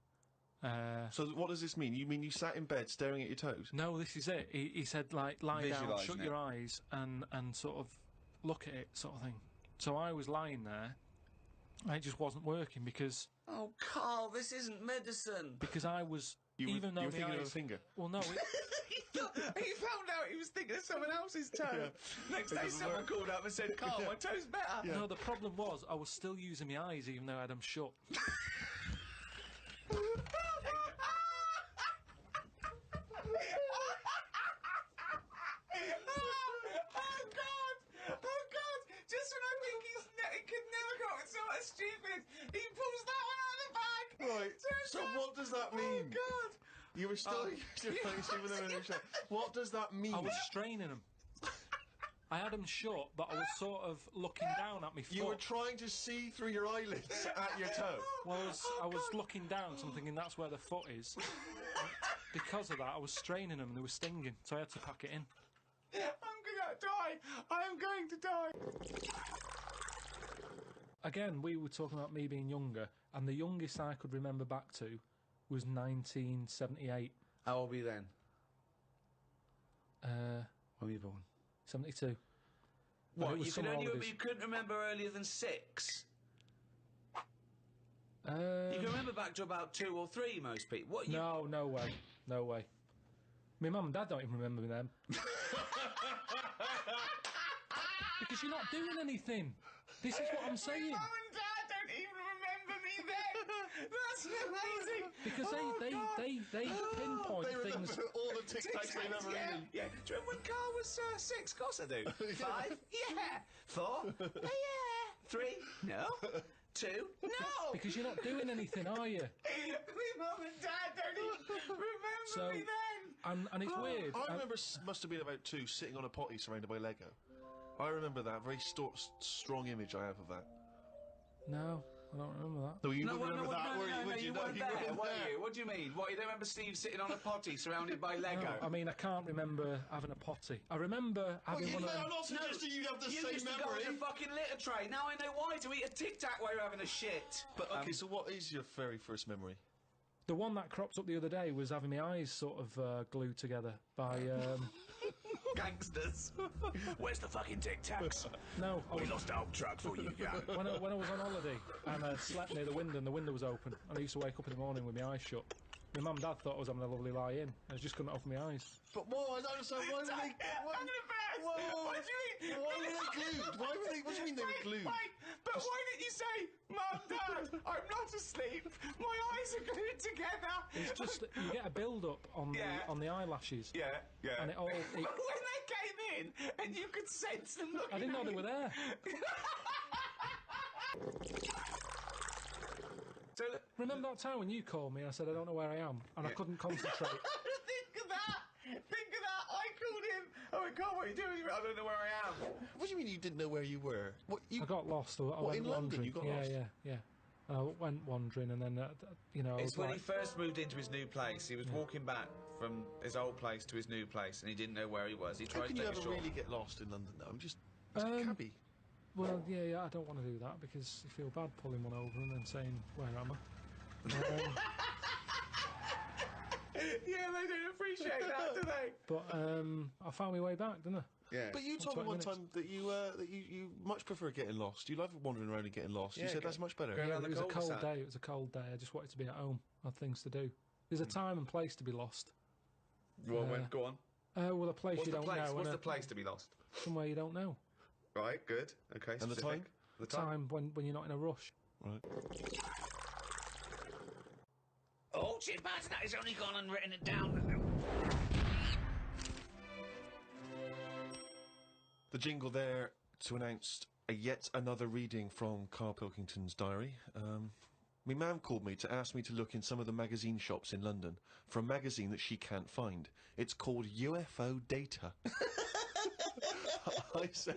So what does this mean? You mean you sat in bed staring at your toes? No, this is it. He said, like, lie down, Visualising shut it. your eyes and sort of look at it, sort of thing. So I was lying there, and it just wasn't working because Oh, Carl, this isn't medicine. I was... You even were though my thinking of a eyes... finger. Well, no, He found out he was thinking of someone else's toe. Next day, someone called up and said, Carl, my toe's better. no, the problem was I was still using my eyes even though I had them shut. Oh, God! Just when I think he could never come up with so much stupid, he pulls that one out of the bag! Right. So what does that mean? Oh, God! You were still even though in a show. What does that mean? I was straining them. I had them shut, but I was sort of looking down at my foot. You were trying to see through your eyelids at your toe. Well, I was looking down, so I'm thinking that's where the foot is. Because of that, I was straining them and they were stinging, so I had to pack it in. I'm gonna die! I am going to die! Again, we were talking about me being younger, and the youngest I could remember back to was 1978. How old were you then? When were you born? 72. What, you couldn't remember earlier than 6? You Um, can remember back to about 2 or 3, most people. What? no way. No way. My mum and dad don't even remember them. Because you're not doing anything. This is what I'm saying. Mum and Dad don't even remember me then. That's amazing. Because they pinpoint They remember things. all the Tic Tacs they've ever eaten. Yeah. Do you remember when Carl was 6? Of course I do. 5? Yeah. 4? Yeah. 3? No. 2? No. Because you're not doing anything, are you? Me Mum and Dad don't even remember me then. And it's weird. I remember must have been about 2 sitting on a potty surrounded by Lego. I remember that. Very strong image I have of that. No, I don't remember that. No, you wouldn't remember that, were you? Would you weren't there, were you? What do you mean? What, you don't remember Steve sitting on a potty surrounded by Lego? No, I mean, I can't remember having a potty. I remember having one of them. I'm not suggesting you have the You same used to go memory. on a fucking litter tray. Now I know why, to eat a Tic Tac while you're having a shit. But, okay, so what is your very first memory? The one that cropped up the other day was having my eyes sort of glued together by. Gangsters. Where's the fucking Tic Tacs? No, I We was, lost our truck for you, yeah. when I was on holiday and I slept near the window and the window was open, and I used to wake up in the morning with my eyes shut. My mum and dad thought I was having a lovely lie in. I just couldn't open my eyes. But why? I don't understand. Why were they? I'm Whoa, What do you mean? why were they glued? Why were they? What do you mean they were glued? But why didn't you say, Mum, Dad, I'm not asleep. My eyes are glued together. It's just that you get a build-up on the eyelashes. Yeah. And it all. But when they came in and you could sense them looking I didn't know they were there. So, Remember that time when you called me and I said I don't know where I am and I couldn't concentrate? think of that. I called him. I went, God, what are you doing? I don't know where I am. What do you mean you didn't know where you were? What you? I got lost. I What, went in London wandering. you got yeah, lost? Yeah. I went wandering and then, you know, I It's was when like, he first moved into his new place. He was walking back from his old place to his new place, and he didn't know where he was. He How tried can to you take a ever short. really get lost in London? Though I'm just it's a cabbie. well, yeah, I don't want to do that because you feel bad pulling one over and then saying, where am I? Yeah, they don't appreciate that, do they? But I found my way back, didn't I? Yeah. But you told me 20 one minutes. time that you much prefer getting lost. You love wandering around and getting lost. You Yeah, said that's much better. Going around It the was a cold cul-de-sac. day. It was a cold day. I just wanted to be at home. I had things to do. There's a time and place to be lost. Well, go on. Well, a place What's you the don't place? know. What's and the place to be lost? Somewhere you don't know. Right, good. Okay, And the specific. time? The time. Time when you're not in a rush. Right. Oh, Chimpanzee, he's only gone and written it down. The jingle there to announce yet another reading from Karl Pilkington's diary. My mum called me to ask me to look in some of the magazine shops in London for a magazine that she can't find. It's called UFO Data. I said,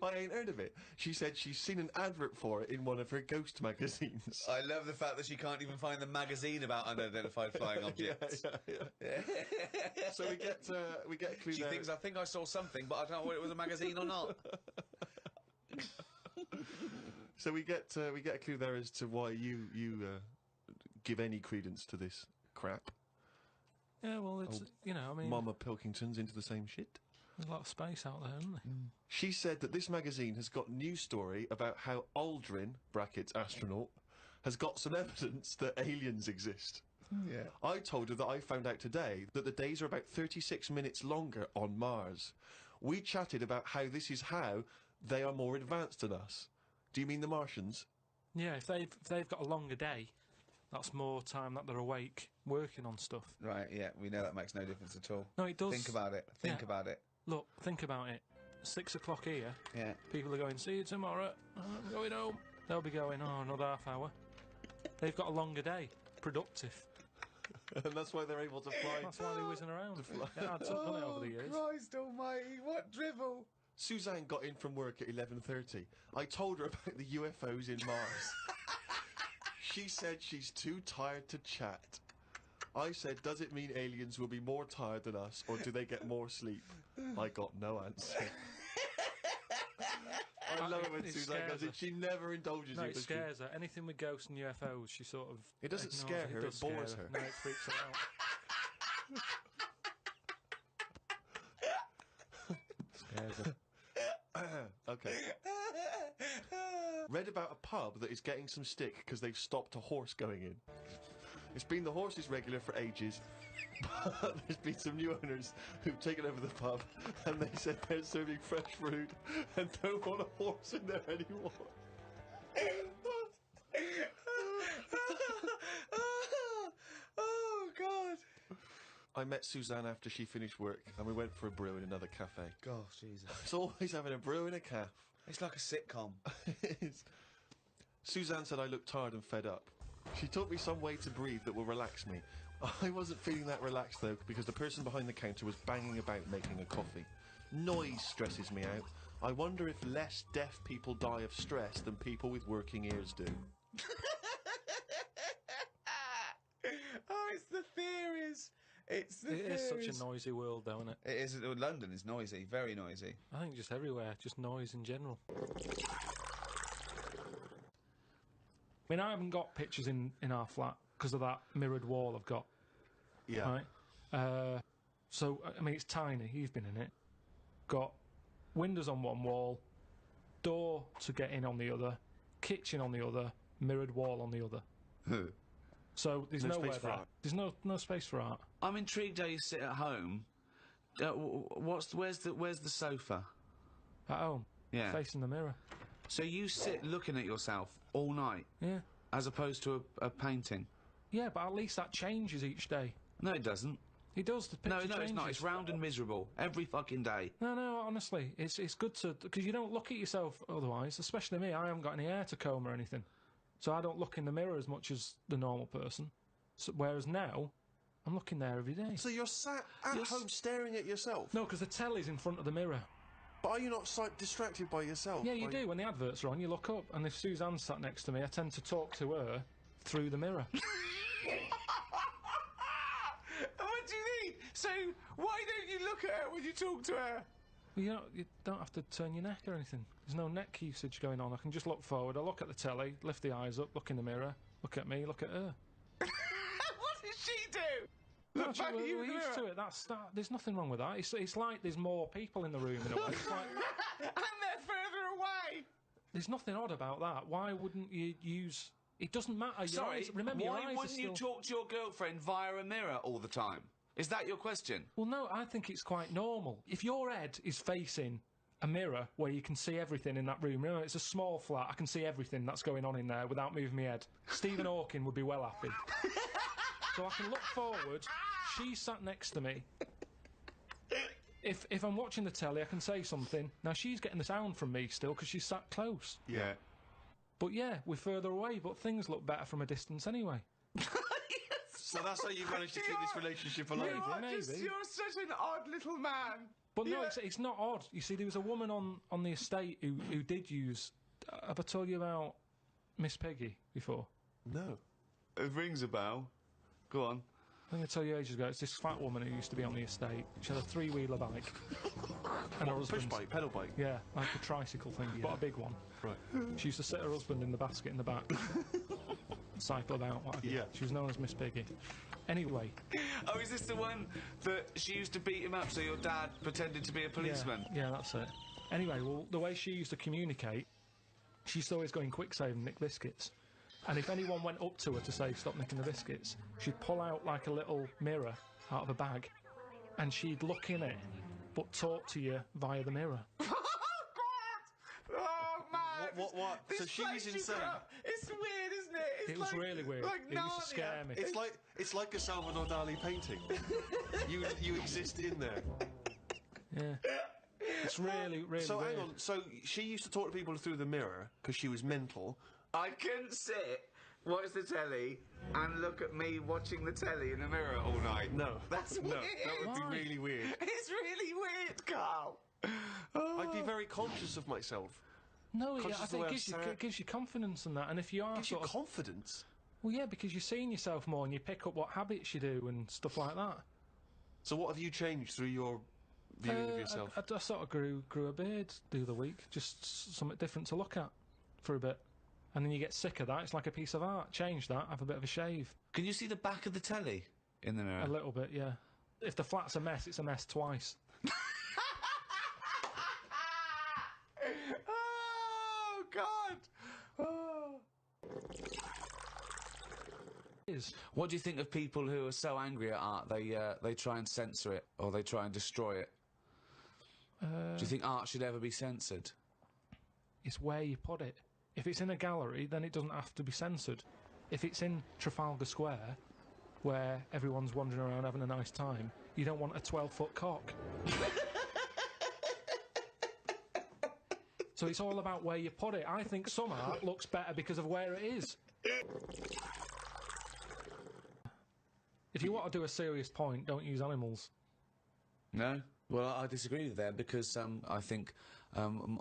I ain't heard of it. She said she's seen an advert for it in one of her ghost magazines. I love the fact that she can't even find the magazine about unidentified flying objects. Yeah. So we get a clue She there. thinks, I think I saw something, but I don't know whether it was a magazine or not. So we get a clue there as to why you give any credence to this crap. Yeah, well, it's, you know, I mean, Mama Pilkington's into the same shit. there's a lot of space out there, isn't there? She said that this magazine has got news story about how Aldrin (brackets astronaut) has got some evidence that aliens exist. Yeah. I told her that I found out today that the days are about 36 minutes longer on Mars. We chatted about how this is how they are more advanced than us. Do you mean the Martians? Yeah, if they've got a longer day, that's more time that they're awake working on stuff. Right, yeah, we know that makes no difference at all. No, it does. Think about it. Think Yeah. about it. Look, think about it. 6 o'clock here. Yeah. People are going, see you tomorrow. I'm going home. They'll be going, oh, another half hour. They've got a longer day. Productive. And that's why they're able to fly. That's why they're whizzing around. It adds up, doesn't it, over the years? Christ almighty, what drivel! Suzanne got in from work at 11:30. I told her about the UFOs in Mars. She said she's too tired to chat. I said, does it mean aliens will be more tired than us, or do they get more sleep? I got no answer. I love it when It Suzanne scares goes in. her. She never indulges No, in it this. scares her. Anything with ghosts and UFOs, she sort of... It doesn't ignores scare her, does it bores scare her. No, it freaks her out. Scares her. Okay. Read about a pub that is getting some stick because they've stopped a horse going in. It's been the horse's regular for ages, but there's been some new owners who've taken over the pub and they said they're serving fresh food and don't want a horse in there anymore. Oh, God! I met Suzanne after she finished work and we went for a brew in another cafe. Gosh, Jesus. It's always having a brew in a caf. It's like a sitcom. It is. Suzanne said I looked tired and fed up. She taught me some way to breathe that will relax me. I wasn't feeling that relaxed though, because the person behind the counter was banging about making a coffee. Noise stresses me out. I wonder if less deaf people die of stress than people with working ears do. Oh, it's the theories. It's the It is theories. such a noisy world, though, isn't it? It is. London is noisy, very noisy. I think just everywhere, just noise in general. I mean, I haven't got pictures in our flat because of that mirrored wall I've got. Yeah. Right? So, I mean, it's tiny. You've been in it. Got windows on one wall, door to get in on the other, kitchen on the other, mirrored wall on the other. So there's No nowhere space for there. art. There's no space for art. I'm intrigued how you sit at home. Where's the sofa? At home, Yeah. facing the mirror. So you sit looking at yourself all night, Yeah. as opposed to a painting. Yeah, but at least that changes each day. No, it doesn't. It does. The picture No, changes. it's not. It's round and miserable every fucking day. No, honestly, it's good to, because you don't look at yourself otherwise. Especially me, I haven't got any hair to comb or anything, so I don't look in the mirror as much as the normal person. So, whereas now, I'm looking there every day. So you're sat at home staring at yourself? No, because the telly's in front of the mirror. But are you not distracted by yourself? Yeah, you do. When the adverts are on, you look up, and if Suzanne's sat next to me, I tend to talk to her through the mirror. What do you mean? So why don't you look at her when you talk to her? Well, you don't have to turn your neck or anything. There's no neck usage going on. I can just look forward. I look at the telly, lift the eyes up, look in the mirror, look at me, look at her. What does she do? No, Look back at we're you in the used mirror. to it. There's nothing wrong with that. It's like there's more people in the room in a way. It's like, And they're further away. there's nothing odd about that. Why wouldn't you use? It doesn't matter. Your Sorry, eyes, remember, your why eyes wouldn't are you still... talk to your girlfriend via a mirror all the time? Is that your question? Well, no, I think it's quite normal. If your head is facing a mirror where you can see everything in that room, remember, it's a small flat, I can see everything that's going on in there without moving my head. Stephen Hawking would be well happy. So I can look forward, she's sat next to me. If I'm watching the telly, I can say something. Now, she's getting the sound from me still because she's sat close. Yeah. But yeah, we're further away, but things look better from a distance anyway. So that's how you managed to keep this relationship alive? Maybe. You're such an odd little man. But no, it's not odd. You see, there was a woman on the estate who did use... have I told you about Miss Peggy before? No. It rings a bell. Go on. I think I told you ages ago, it's this fat woman who used to be on the estate. She had a three-wheeler bike. And her Push husband... bike, pedal bike? Yeah, like a tricycle thing, but a big one. Right. She used to sit her husband in the basket in the back. Cycle about, what have you. Yeah. She was known as Miss Piggy. Anyway. Oh, is this the one that she used to beat him up so your dad pretended to be a policeman? Yeah, that's it. Anyway, well, the way she used to communicate, she used to always go in quick save and nick biscuits. And if anyone went up to her to say, stop nicking the biscuits, she'd pull out like a little mirror out of a bag, and she'd look in it, but talk to you via the mirror. Oh, man! What? This So she place was you insane? got- It's weird, isn't it? It's It was really weird. Like It used to scare me. It's like a Salvador Dali painting. you exist in there. Yeah. It's really, really So weird. hang on. So she used to talk to people through the mirror because she was mental. I couldn't sit, watch the telly, and look at me watching the telly in the mirror all night. No, That's no, weird. that would Why? be really weird. It's really weird, Carl. I'd be very conscious of myself. No, yeah, conscious I of the think way it I gives you, sat. it gives you confidence and that. And if you are Gives you sort of... confidence. Well, yeah, because you're seeing yourself more and you pick up what habits you do and stuff like that. So what have you changed through your viewing of yourself? I sort of grew a beard the other week, just something different to look at for a bit. And then you get sick of that. It's like a piece of art. Change that, have a bit of a shave. Can you see the back of the telly in the mirror? A little bit, yeah. If the flat's a mess, it's a mess twice. Oh, God! Oh. What do you think of people who are so angry at art they try and censor it or they try and destroy it? Do you think art should ever be censored? It's where you put it. If it's in a gallery, then it doesn't have to be censored. If it's in Trafalgar Square, where everyone's wandering around having a nice time, you don't want a 12-foot cock. So it's all about where you put it. I think some art looks better because of where it is. If you want to do a serious point, don't use animals. No? Well, I disagree with that because I think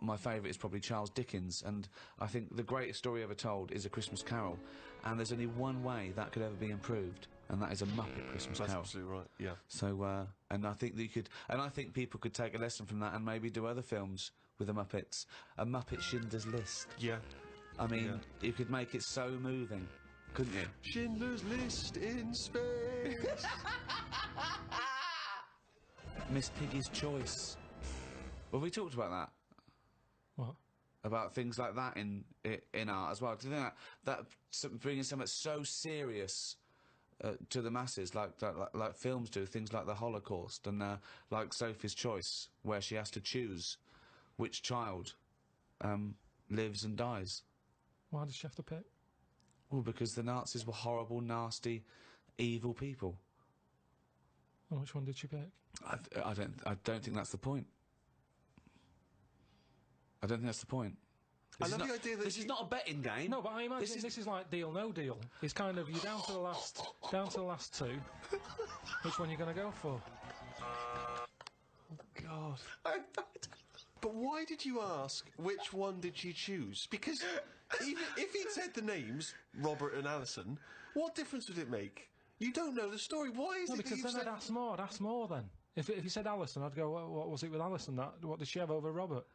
my favourite is probably Charles Dickens, and I think the greatest story ever told is A Christmas Carol, and there's only one way that could ever be improved, and that is a Muppet Christmas That's Carol. absolutely right. Yeah. So, and I think that you could, and I think people could take a lesson from that and maybe do other films with the Muppets. A Muppet Schindler's List. Yeah. I mean, Yeah. you could make it so moving. couldn't you? Schindler's List in space. Miss Piggy's Choice. Well, we talked about that. What? About things like that in art as well. Do you think that bringing something so serious to the masses, like films do, things like the Holocaust and like Sophie's Choice, where she has to choose which child lives and dies? Why did she have to pick? Well, because the Nazis were horrible, nasty, evil people. And which one did she pick? I don't think that's the point. I don't think that's the point. I love the idea that this is not a betting game. No, but I imagine this is like Deal No Deal. It's kind of, you're down to the last two. Which one are you going to go for? God. But why did you ask which one did she choose? Because even if he'd said the names, Robert and Alison, what difference would it make? You don't know the story. Why is No, it because that then I'd ask more. I'd ask more then. If you said Alison, I'd go, what was it with Alison? What did she have over Robert?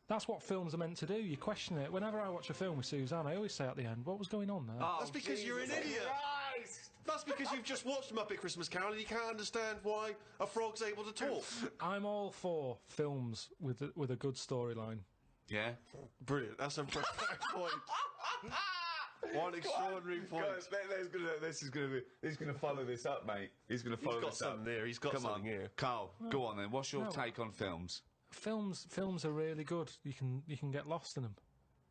That's what films are meant to do. You question it. Whenever I watch a film with Suzanne, I always say at the end, what was going on there? Oh, That's because you're an idiot. Christ. That's because you've just watched Muppet Christmas Carol and you can't understand why a frog's able to talk. I'm all for films with a good storyline. Yeah. Brilliant. That's a perfect point. One extraordinary point. Guys, he's gonna follow this up, mate. He's gonna follow He's got this up. something there. He's got something here. Carl, go on then. What's your take on films? Films are really good. You can get lost in them.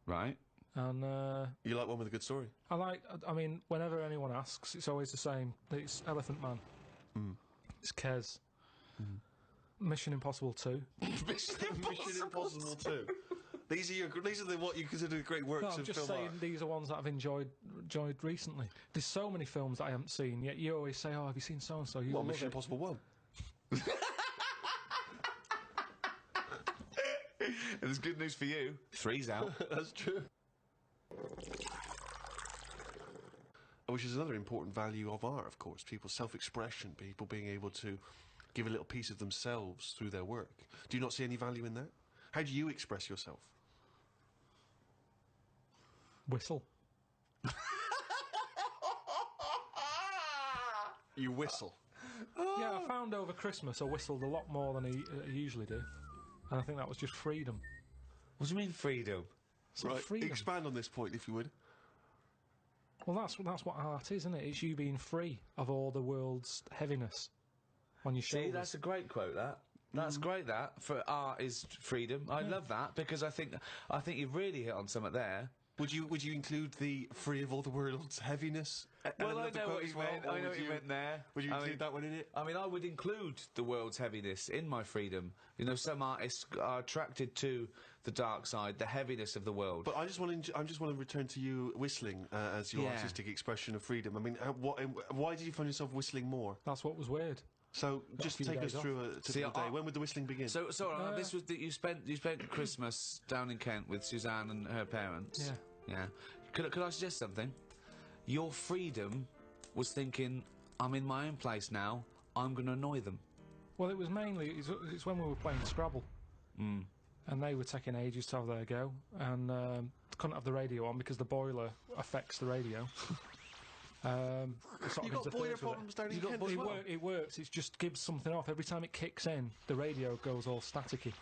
Right. And You like one with a good story? I mean, whenever anyone asks, it's always the same. It's Elephant Man. It's Kes. Mission Impossible 2. Mission Impossible 2. These are what you consider great works No, I'm of just film saying art. these are ones that I've enjoyed recently. There's so many films that I haven't seen, yet you always say, "Oh, have you seen so and so?" You Well, love Mission it. Impossible 1. And there's good news for you. 3's out. That's true. Which is another important value of art, of course. People's self-expression, people being able to give a little piece of themselves through their work. Do you not see any value in that? How do you express yourself? Whistle. You whistle. Yeah, I found over Christmas I whistled a lot more than I usually do, and I think that was just freedom. What do you mean freedom? It's like freedom. Expand on this point, if you would. Well, that's what art is, isn't it? It's you being free of all the world's heaviness on your shoulders. See, that's a great quote. That's great. That for art is freedom. I love that because I think you've really hit on something there. Would you include the free of all the world's heaviness? Well, I know what you meant. I know what you meant there. Would you include that one in it? I mean, I would include the world's heaviness in my freedom. You know, some artists are attracted to the dark side, the heaviness of the world. But I just want to return to you whistling as your artistic expression of freedom. I mean, why did you find yourself whistling more? That's what was weird. So just take us through a typical day. When would the whistling begin? So this was that you spent Christmas down in Kent with Suzanne and her parents. Yeah. Yeah. Could I suggest something? Your freedom was thinking, I'm in my own place now. I'm going to annoy them. Well, it was mainly it's when we were playing Scrabble, and they were taking ages to have their go, and couldn't have the radio on because the boiler affects the radio. You've got boiler problems down in Kent as well. It works. It just gives something off every time it kicks in. The radio goes all staticky.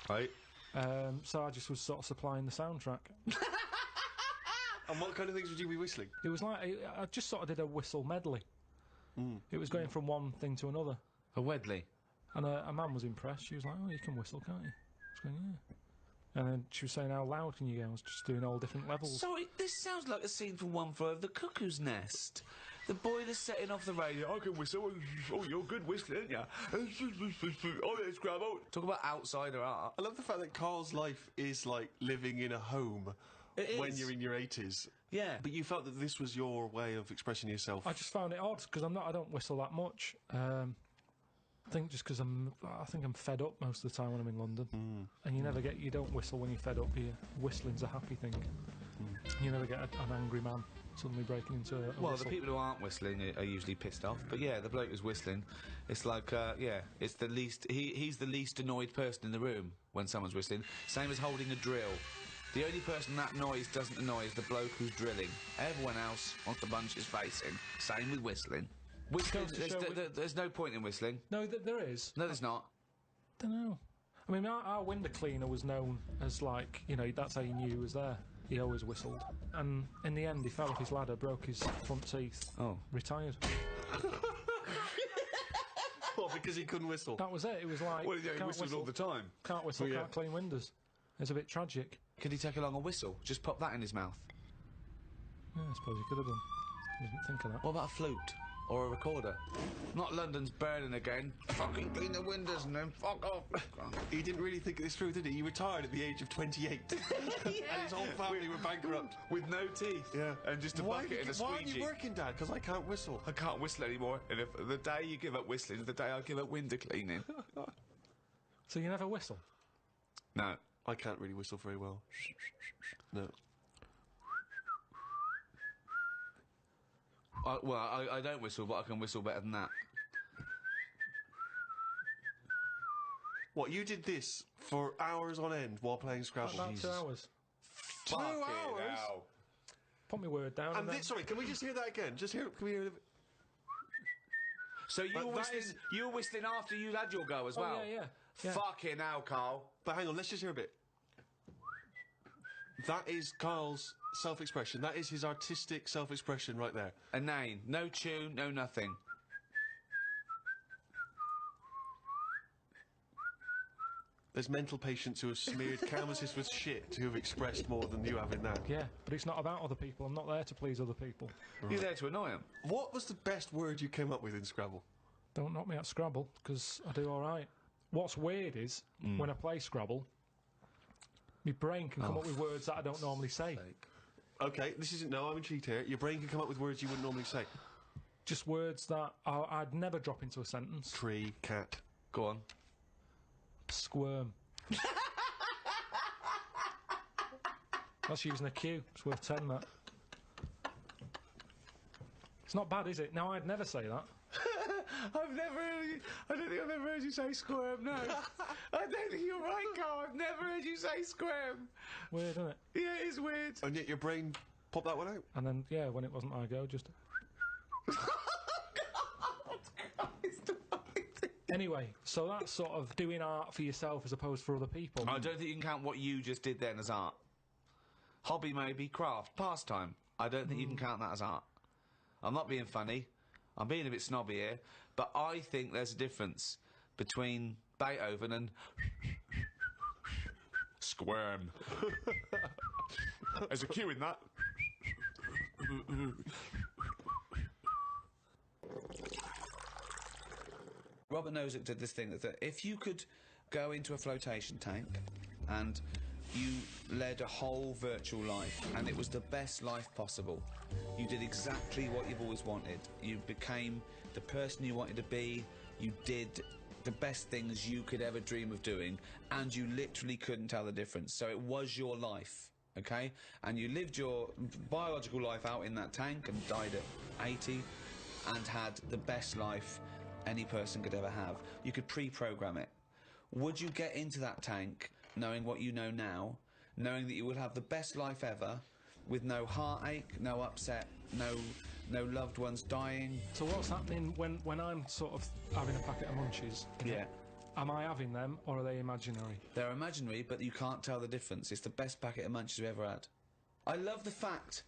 Right. So I just was sort of supplying the soundtrack. And what kind of things would you be whistling? It was like I just sort of did a whistle medley. It was going from one thing to another. A Wedley. And a man was impressed. She was like, "Oh, you can whistle, can't you?" I was going, "Yeah." And then she was saying, "How loud can you go?" I was just doing all different levels. Sorry, this sounds like a scene from One Flew Over the Cuckoo's Nest. The boiler's setting off the radio. I can whistle. Oh, you're good whistling, aren't you? Oh, let's grab out. Talk about outsider art. I love the fact that Carl's life is like living in a home when you're in your 80s. Yeah. But you felt that this was your way of expressing yourself. I just found it odd because I don't whistle that much. I think just because I think I'm fed up most of the time when I'm in London, and you don't whistle when you're fed up here. Whistling's a happy thing. You never get an angry man suddenly breaking into a Well, whistle. the people who aren't whistling are usually pissed off. But yeah, the bloke who's whistling, it's like, it's the least. He's the least annoyed person in the room when someone's whistling. Same as holding a drill. The only person that noise doesn't annoy is the bloke who's drilling. Everyone else wants to bunch his face in. Same with whistling. Whistling, there's no point in whistling. No, there is. No, there's not. Don't know. I mean, our window cleaner was known as, like, you know, that's how you knew he was there. He always whistled. And in the end, he fell off his ladder, broke his front teeth. Oh. Retired. What, because he couldn't whistle? That was it. It was like... Well, yeah, he whistled all the time. Can't whistle, can't clean windows. It's a bit tragic. Could he take along a whistle? Just pop that in his mouth. Yeah, I suppose he could have done. I didn't think of that. What about a flute? Or a recorder? Not London's burning again. Fucking clean the windows and then fuck off. He didn't really think this through, did he? He retired at the age of 28. And his whole family were bankrupt. With no teeth. Yeah. And just a bucket and a squeegee. Why aren't you working, Dad? Because I can't whistle. I can't whistle anymore. And if the day you give up whistling is the day I give up window cleaning. So you never whistle? No. I can't really whistle very well. No. I don't whistle, but I can whistle better than that. What, you did this for hours on end while playing Scrabble? About 2 hours. 2 hours? Put my word down. And this, sorry, can we just hear that again? Just hear it. Can we hear it? So you were whistling after you had your go as well? Oh, yeah. Fucking hell, Carl. But hang on, let's just hear a bit. That is Carl's self-expression. That is his artistic self-expression right there. A name. No tune, no nothing. There's mental patients who have smeared canvases with shit who have expressed more than you have in that. Yeah, but it's not about other people. I'm not there to please other people. Right. You're there to annoy them. What was the best word you came up with in Scrabble? Don't knock me out Scrabble, because I do all right. What's weird is, when I play Scrabble, my brain can come up with words that I don't normally say. OK, this isn't... No, I'm intrigued here. Your brain can come up with words you wouldn't normally say. Just words that I'd never drop into a sentence. Tree, cat. Go on. Squirm. That's using a Q. It's worth 10, that. It's not bad, is it? No, I'd never say that. I've never heard you... I don't think I've ever heard you say squirm, no. I don't think you're right, Carl. I've never heard you say squirm. Weird, isn't it? Yeah, it is weird. And yet your brain popped that one out? And then, yeah, when it wasn't my go, just... Anyway, so that's sort of doing art for yourself as opposed for other people. I don't think you can count what you just did then as art. Hobby, maybe. Craft. Pastime. I don't think you can count that as art. I'm not being funny. I'm being a bit snobby here. But I think there's a difference between Beethoven and... Squirm. There's a Q in that. Robert Nozick did this thing that if you could go into a flotation tank and you led a whole virtual life and it was the best life possible, you did exactly what you've always wanted. You became the person you wanted to be, you did the best things you could ever dream of doing, and you literally couldn't tell the difference. So it was your life, okay? And you lived your biological life out in that tank and died at 80 and had the best life any person could ever have. You could pre-program it. Would you get into that tank knowing what you know now, knowing that you will have the best life ever, with no heartache, no upset, no loved ones dying? So what's happening when I'm sort of having a packet of munchies? Yeah. Am I having them, or are they imaginary? They're imaginary, but you can't tell the difference. It's the best packet of munchies we've ever had. I love the fact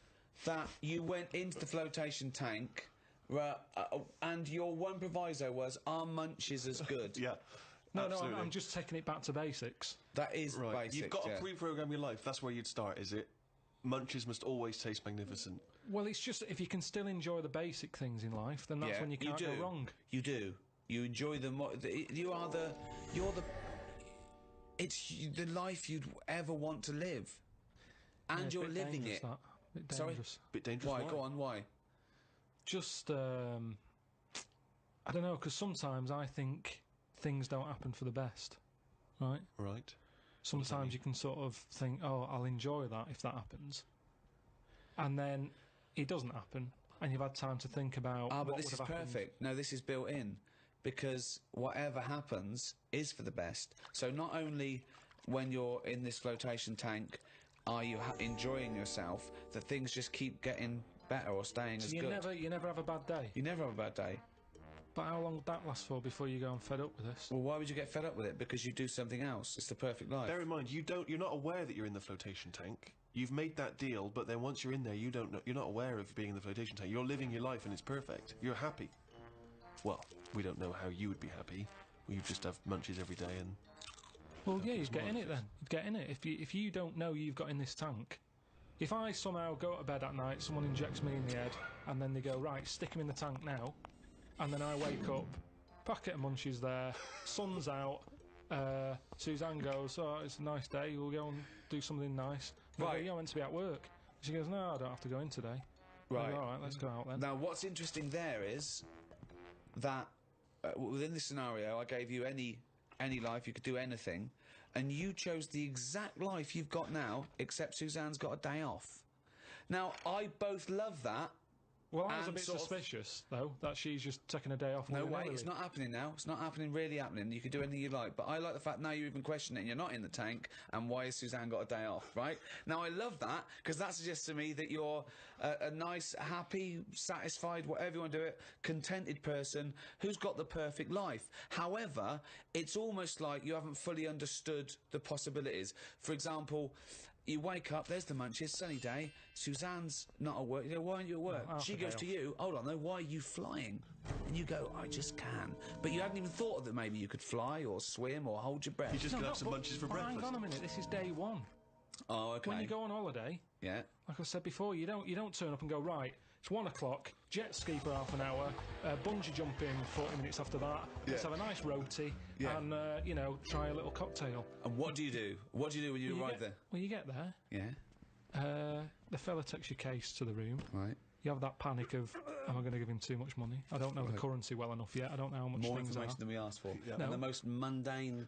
that you went into the flotation tank, and your one proviso was, are munchies as good? Yeah. No, absolutely. I'm just taking it back to basics. That is Right. basic. You've got to pre-program your life. That's where you'd start, is it? Munchies must always taste magnificent. Well, it's just if you can still enjoy the basic things in life, then that's when you can't go wrong. You do. You enjoy them. It's the life you'd ever want to live, and you're living it. Bit dangerous. Sorry? Bit dangerous. Why? Go on. Why? Just I don't know, because sometimes I think things don't happen for the best, right? Right. Sometimes you can sort of think, oh, I'll enjoy that if that happens. And then it doesn't happen, and you've had time to think about but this is perfect. No, this is built in, because whatever happens is for the best. So not only when you're in this flotation tank are you enjoying yourself, that things just keep getting better or staying as good. You never have a bad day. You never have a bad day. But how long would that last for before you go, I'm fed up with this? Well, why would you get fed up with it? Because you do something else. It's the perfect life. Bear in mind, you're not aware that you're in the flotation tank. You've made that deal, but then once you're in there, you're not aware of being in the flotation tank. You're living your life and it's perfect. You're happy. Well, we don't know how you would be happy. You just have munchies every day and... Well, yeah, you'd get in it then. You'd get in it. If you don't know you've got in this tank... If I somehow go to bed at night, someone injects me in the head, and then they go, right, stick him in the tank now, and then I wake up, packet of munchies there, sun's out, Suzanne goes, oh, it's a nice day, we'll go and do something nice. And I go, you're meant to be at work. She goes, no, I don't have to go in today. Right. Go, all right, let's go out then. Now, what's interesting there is that within this scenario, I gave you any life, you could do anything, and you chose the exact life you've got now, except Suzanne's got a day off. Now, I both love that. Well, I was a bit suspicious, though, that she's just taking a day off. No way, it's not happening now. It's not happening, really happening. You can do anything you like. But I like the fact now you're even questioning it. You're not in the tank, and why has Suzanne got a day off, right? Now, I love that, because that suggests to me that you're a nice, happy, satisfied, whatever you want to do it, contented person who's got the perfect life. However, it's almost like you haven't fully understood the possibilities. For example... You wake up, there's the munchies, sunny day, Suzanne's not at work, you go, why aren't you at work? She goes to you, hold on though, why are you flying? And you go, I just can. But you hadn't even thought that maybe you could fly or swim or hold your breath. You just gonna have some munchies for breakfast. Hang on a minute, this is day one. Oh, okay. When you go on holiday, yeah, like I said before, you don't turn up and go, right, it's 1 o'clock, jet ski for half an hour, bungee jumping 40 minutes after that, let's have a nice roti, and, you know, try a little cocktail. And what do you do? What do you do when you arrive there? Well, you get there. Yeah. The fella takes your case to the room. Right. You have that panic of, am I going to give him too much money? I don't know the currency well enough yet. I don't know how much More things information are. than we asked for. No. And the most mundane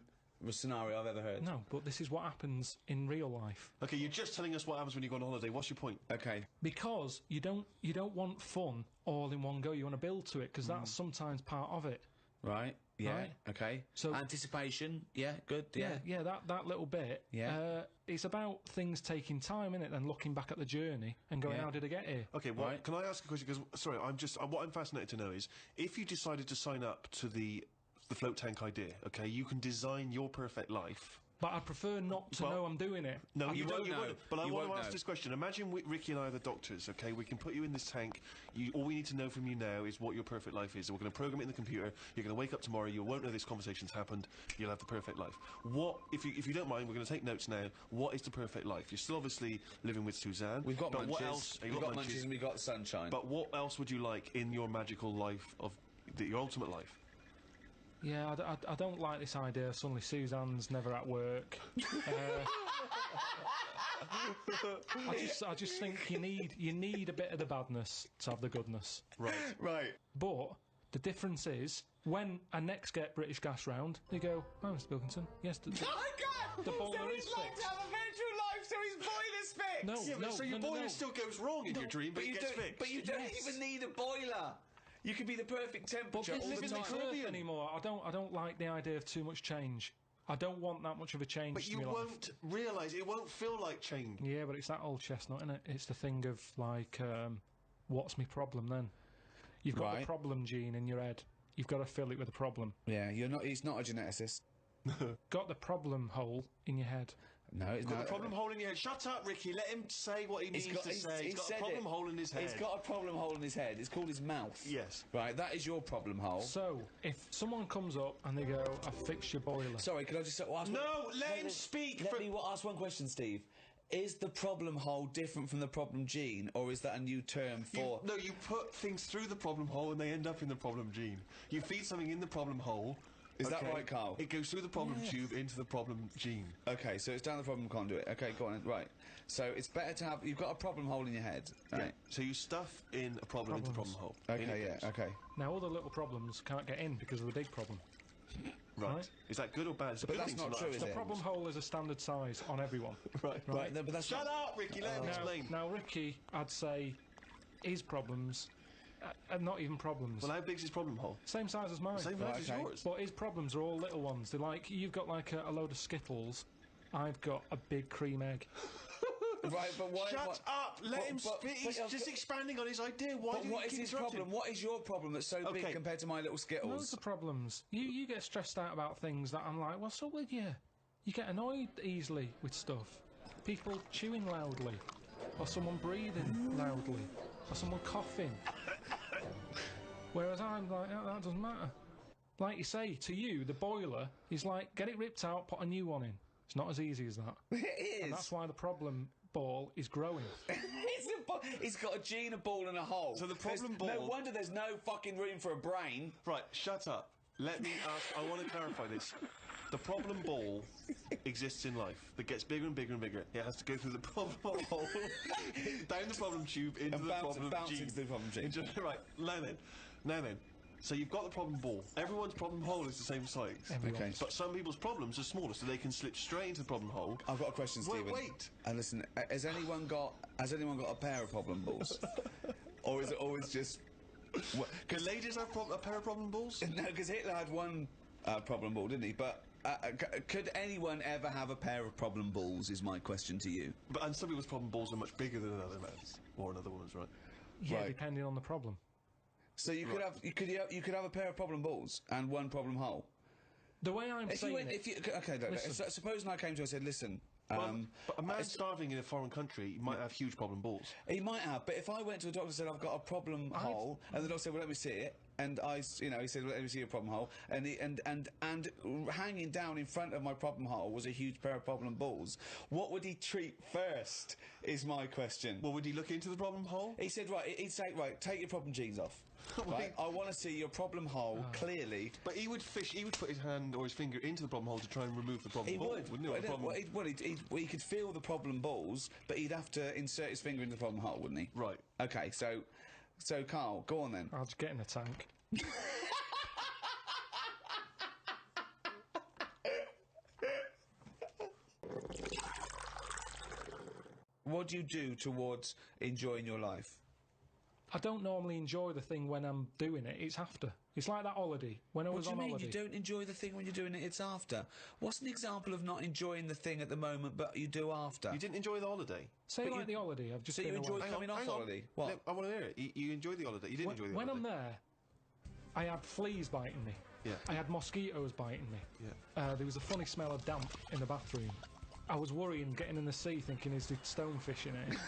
scenario I've ever heard. No, but this is what happens in real life. Okay, you're just telling us what happens when you go on holiday. What's your point? Okay. Because you don't want fun all in one go. You want to build to it, because that's sometimes part of it. Right. Yeah. Right. Okay. So anticipation. Yeah. Good. Yeah. Yeah. That little bit. Yeah. It's about things taking time, innit? And looking back at the journey and going, how did I get here? Okay. Well, can I ask a question? Because sorry, what I'm fascinated to know is if you decided to sign up to the float tank idea. Okay, you can design your perfect life. But I prefer not to know I'm doing it. No, you won't don't. know. But I want to won't ask know. this question. Imagine Ricky and I are the doctors, okay? We can put you in this tank. All we need to know from you now is what your perfect life is. We're going to program it in the computer. You're going to wake up tomorrow. You won't know this conversation's happened. You'll have the perfect life. What, if you don't mind, we're going to take notes now. What is the perfect life? You're still obviously living with Suzanne. We've got munchies. What else? We've got munchies and we've got sunshine. But what else would you like in your magical life of your ultimate life? Yeah, I don't like this idea. Suddenly Suzanne's never at work. I just think you need a bit of the badness to have the goodness. Right. Right. But the difference is when I next get British Gas round, they go, "Oh, Mr. Pilkington, yes, Oh my God! the boiler so is he's like fixed." to have a virtual life, so his boiler's fixed. No, Yeah, but so your boiler still goes wrong in your dream, but it gets fixed. But you don't even need a boiler. You could be the perfect temperature all the Living time. the Earth anymore. I don't like the idea of too much change. I don't want that much of a change. But you won't realise it won't feel like change. Yeah, but it's that old chestnut, isn't it? It's the thing of like, what's my problem then? You've got the problem gene in your head. You've got to fill it with a problem. Yeah, he's not a geneticist. Got the problem hole in your head. No, it's Got the problem hole in your head. Shut up, Ricky. Let him say what he means to say. He's got a problem hole in his head. He's got a problem hole in his head. It's called his mouth. Yes. Right, that is your problem hole. So, if someone comes up and they go, "I fixed your boiler." Sorry, can I just ask No, let him speak. Let me ask one question, Steve. Is the problem hole different from the problem gene, or is that a new term for... No, you put things through the problem hole and they end up in the problem gene. You feed something in the problem hole... Is that right, Karl? It goes through the problem tube into the problem gene. Okay, so it's down the problem conduit. Okay, go on. Right. So it's better to have... You've got a problem hole in your head. Right. Yeah. So you stuff in a problem into the problem hole. Okay, yeah, okay. Now, all the little problems can't get in because of the big problem. Right. Is that good or bad? It's a But good that's thing to not true, is The it? problem hole is a standard size on everyone. Right. Right, no, but that's Shut up, Ricky. Let him explain. Now, Ricky, I'd say his problems are not even problems. Well, how big's his problem hole? Same size as mine. Same size as okay. yours. But his problems are all little ones. They're like, you've got like a load of Skittles, I've got a big cream egg. Right, but why... Shut up! Let him speak. He's just expanding on his idea. Why do you what is keep his interrupting? problem? What is your problem that's so big compared to my little Skittles? Loads of problems. You get stressed out about things that I'm like, what's up with you? You get annoyed easily with stuff. People chewing loudly, or someone breathing loudly, or someone coughing. Whereas I'm like, oh, that doesn't matter. Like you say, to you, the boiler is like, get it ripped out, put a new one in. It's not as easy as that. It is. And that's why the problem ball is growing. He's got a gene, a ball and a hole. So the problem ball... No wonder there's no fucking room for a brain. Right, shut up. Let me ask... I want to clarify this. The problem ball exists in life. That gets bigger and bigger and bigger. It has to go through the problem hole, down the problem tube, into the problem bounce gene. into the problem gene. Right, now then. So you've got the problem ball. Everyone's problem hole is the same size. Okay. But some people's problems are smaller, so they can slip straight into the problem hole. I've got a question, Stephen. Wait. And listen, has anyone got a pair of problem balls? Or is it always just... Can ladies have a pair of problem balls? No, because Hitler had one problem ball, didn't he? But could anyone ever have a pair of problem balls, is my question to you. And some people's problem balls are much bigger than another man's. Or another woman's, right? Yeah, Right. depending on the problem. So you could have a pair of problem balls and one problem hole. The way I'm saying Supposing I came to you and said, listen... but a man starving in a foreign country might have huge problem balls. He might have, but if I went to a doctor and said I've got a problem hole, and the doctor said, "Well, let me see it," and he said, "Well, let me see your problem hole," and hanging down in front of my problem hole was a huge pair of problem balls. What would he treat first? Is my question. Well, would he look into the problem hole? He said, he'd say, take your problem genes off. Right? I want to see your problem hole clearly. But he would put his hand or his finger into the problem hole to try and remove the problem ball, wouldn't he? He could feel the problem balls, but he'd have to insert his finger into the problem hole, wouldn't he? Right. Okay, so Karl, go on then. I'll just get in a tank. What do you do towards enjoying your life? I don't normally enjoy the thing when I'm doing it. It's after. It's like that holiday. When I was on holiday. What do you mean you don't enjoy the thing when you're doing it? It's after. What's an example of not enjoying the thing at the moment, but you do after? You didn't enjoy the holiday? Say like the holiday. I've just So been you enjoyed away. coming off holiday? What? No, I want to hear it. You enjoyed the holiday. You didn't enjoy the When holiday. I'm there, I had fleas biting me. Yeah. I had mosquitoes biting me. Yeah. There was a funny smell of damp in the bathroom. I was worrying, getting in the sea, thinking, is there stonefish in it?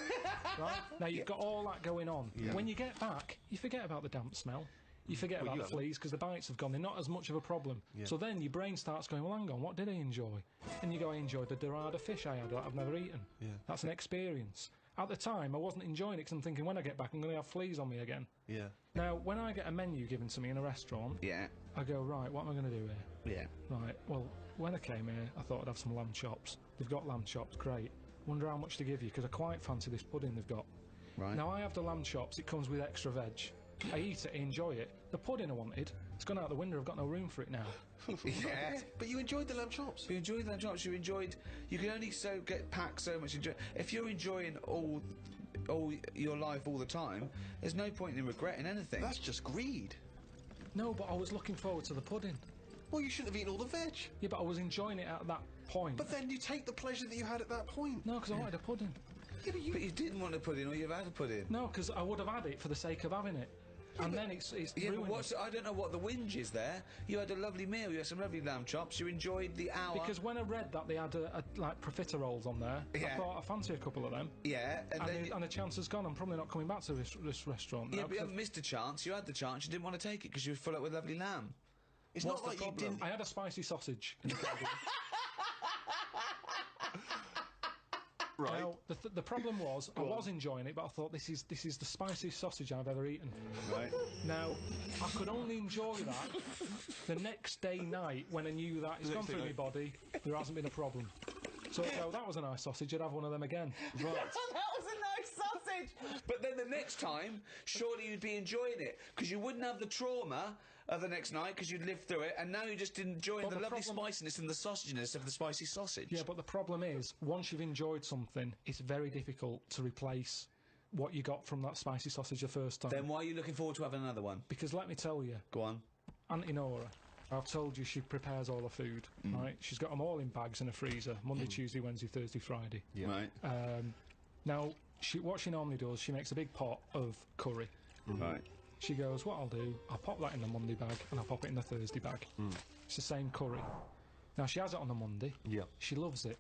Right? Now, you've got all that going on. Yeah. When you get back, you forget about the damp smell. You forget about the fleas because the bites have gone. They're not as much of a problem. Yeah. So then your brain starts going, well, hang on, what did I enjoy? And you go, I enjoyed the dorada fish I had that I've never eaten. Yeah. That's an experience. At the time, I wasn't enjoying it because I'm thinking, when I get back, I'm going to have fleas on me again. Yeah. Now, when I get a menu given to me in a restaurant, Yeah. I go, right, what am I going to do here? Yeah. Right, well, when I came here, I thought I'd have some lamb chops. They've got lamb chops, great. Wonder how much to give you, because I quite fancy this pudding they've got. Right. Now, I have the lamb chops, it comes with extra veg. I eat it, I enjoy it. The pudding I wanted, it's gone out the window, I've got no room for it now. Yeah. But you enjoyed the lamb chops. You enjoyed the lamb chops. You can only get packed so much. If you're enjoying all your life all the time, there's no point in regretting anything. That's just greed. No, but I was looking forward to the pudding. Well, you shouldn't have eaten all the veg. Yeah, but I was enjoying it at that point. But then you take the pleasure that you had at that point. No, because I wanted a pudding. Yeah, but But you didn't want a pudding, or you've had a pudding. No, because I would have had it for the sake of having it. And then it's Yeah, ruined but I don't know what the whinge is there. You had a lovely meal. You had some lovely lamb chops. You enjoyed the hour. Because when I read that they had like profiteroles on there, Yeah. I thought I fancy a couple of them. Yeah, And the chance has gone. I'm probably not coming back to this restaurant now. Yeah, but you haven't missed a chance. You had the chance. You didn't want to take it because you were full up with lovely lamb. It's What's not the like you problem? didn't. I had a spicy sausage in the garden. Right. Now, the problem was, I was enjoying it, but I thought this is the spiciest sausage I've ever eaten. Right. Now, I could only enjoy that the next day night when I knew that it's gone through my body, there hasn't been a problem. So that was a nice sausage, I'd have one of them again. Right. That was a nice sausage! But then the next time, surely you'd be enjoying it, because you wouldn't have the trauma of the next night, because you'd lived through it, and now you're just enjoying the lovely spiciness and the sausaginess of the spicy sausage. Yeah, but the problem is, once you've enjoyed something, it's very difficult to replace what you got from that spicy sausage the first time. Then why are you looking forward to having another one? Because let me tell you, Go on. Auntie Nora, I've told you she prepares all her food, right? She's got them all in bags in a freezer, Monday, Tuesday, Wednesday, Thursday, Friday. Right. Now, what she normally does, she makes a big pot of curry. Right. She goes, what I'll do, I'll pop that in the Monday bag and I'll pop it in the Thursday bag. It's the same curry. Now, she has it on the Monday. Yeah. She loves it.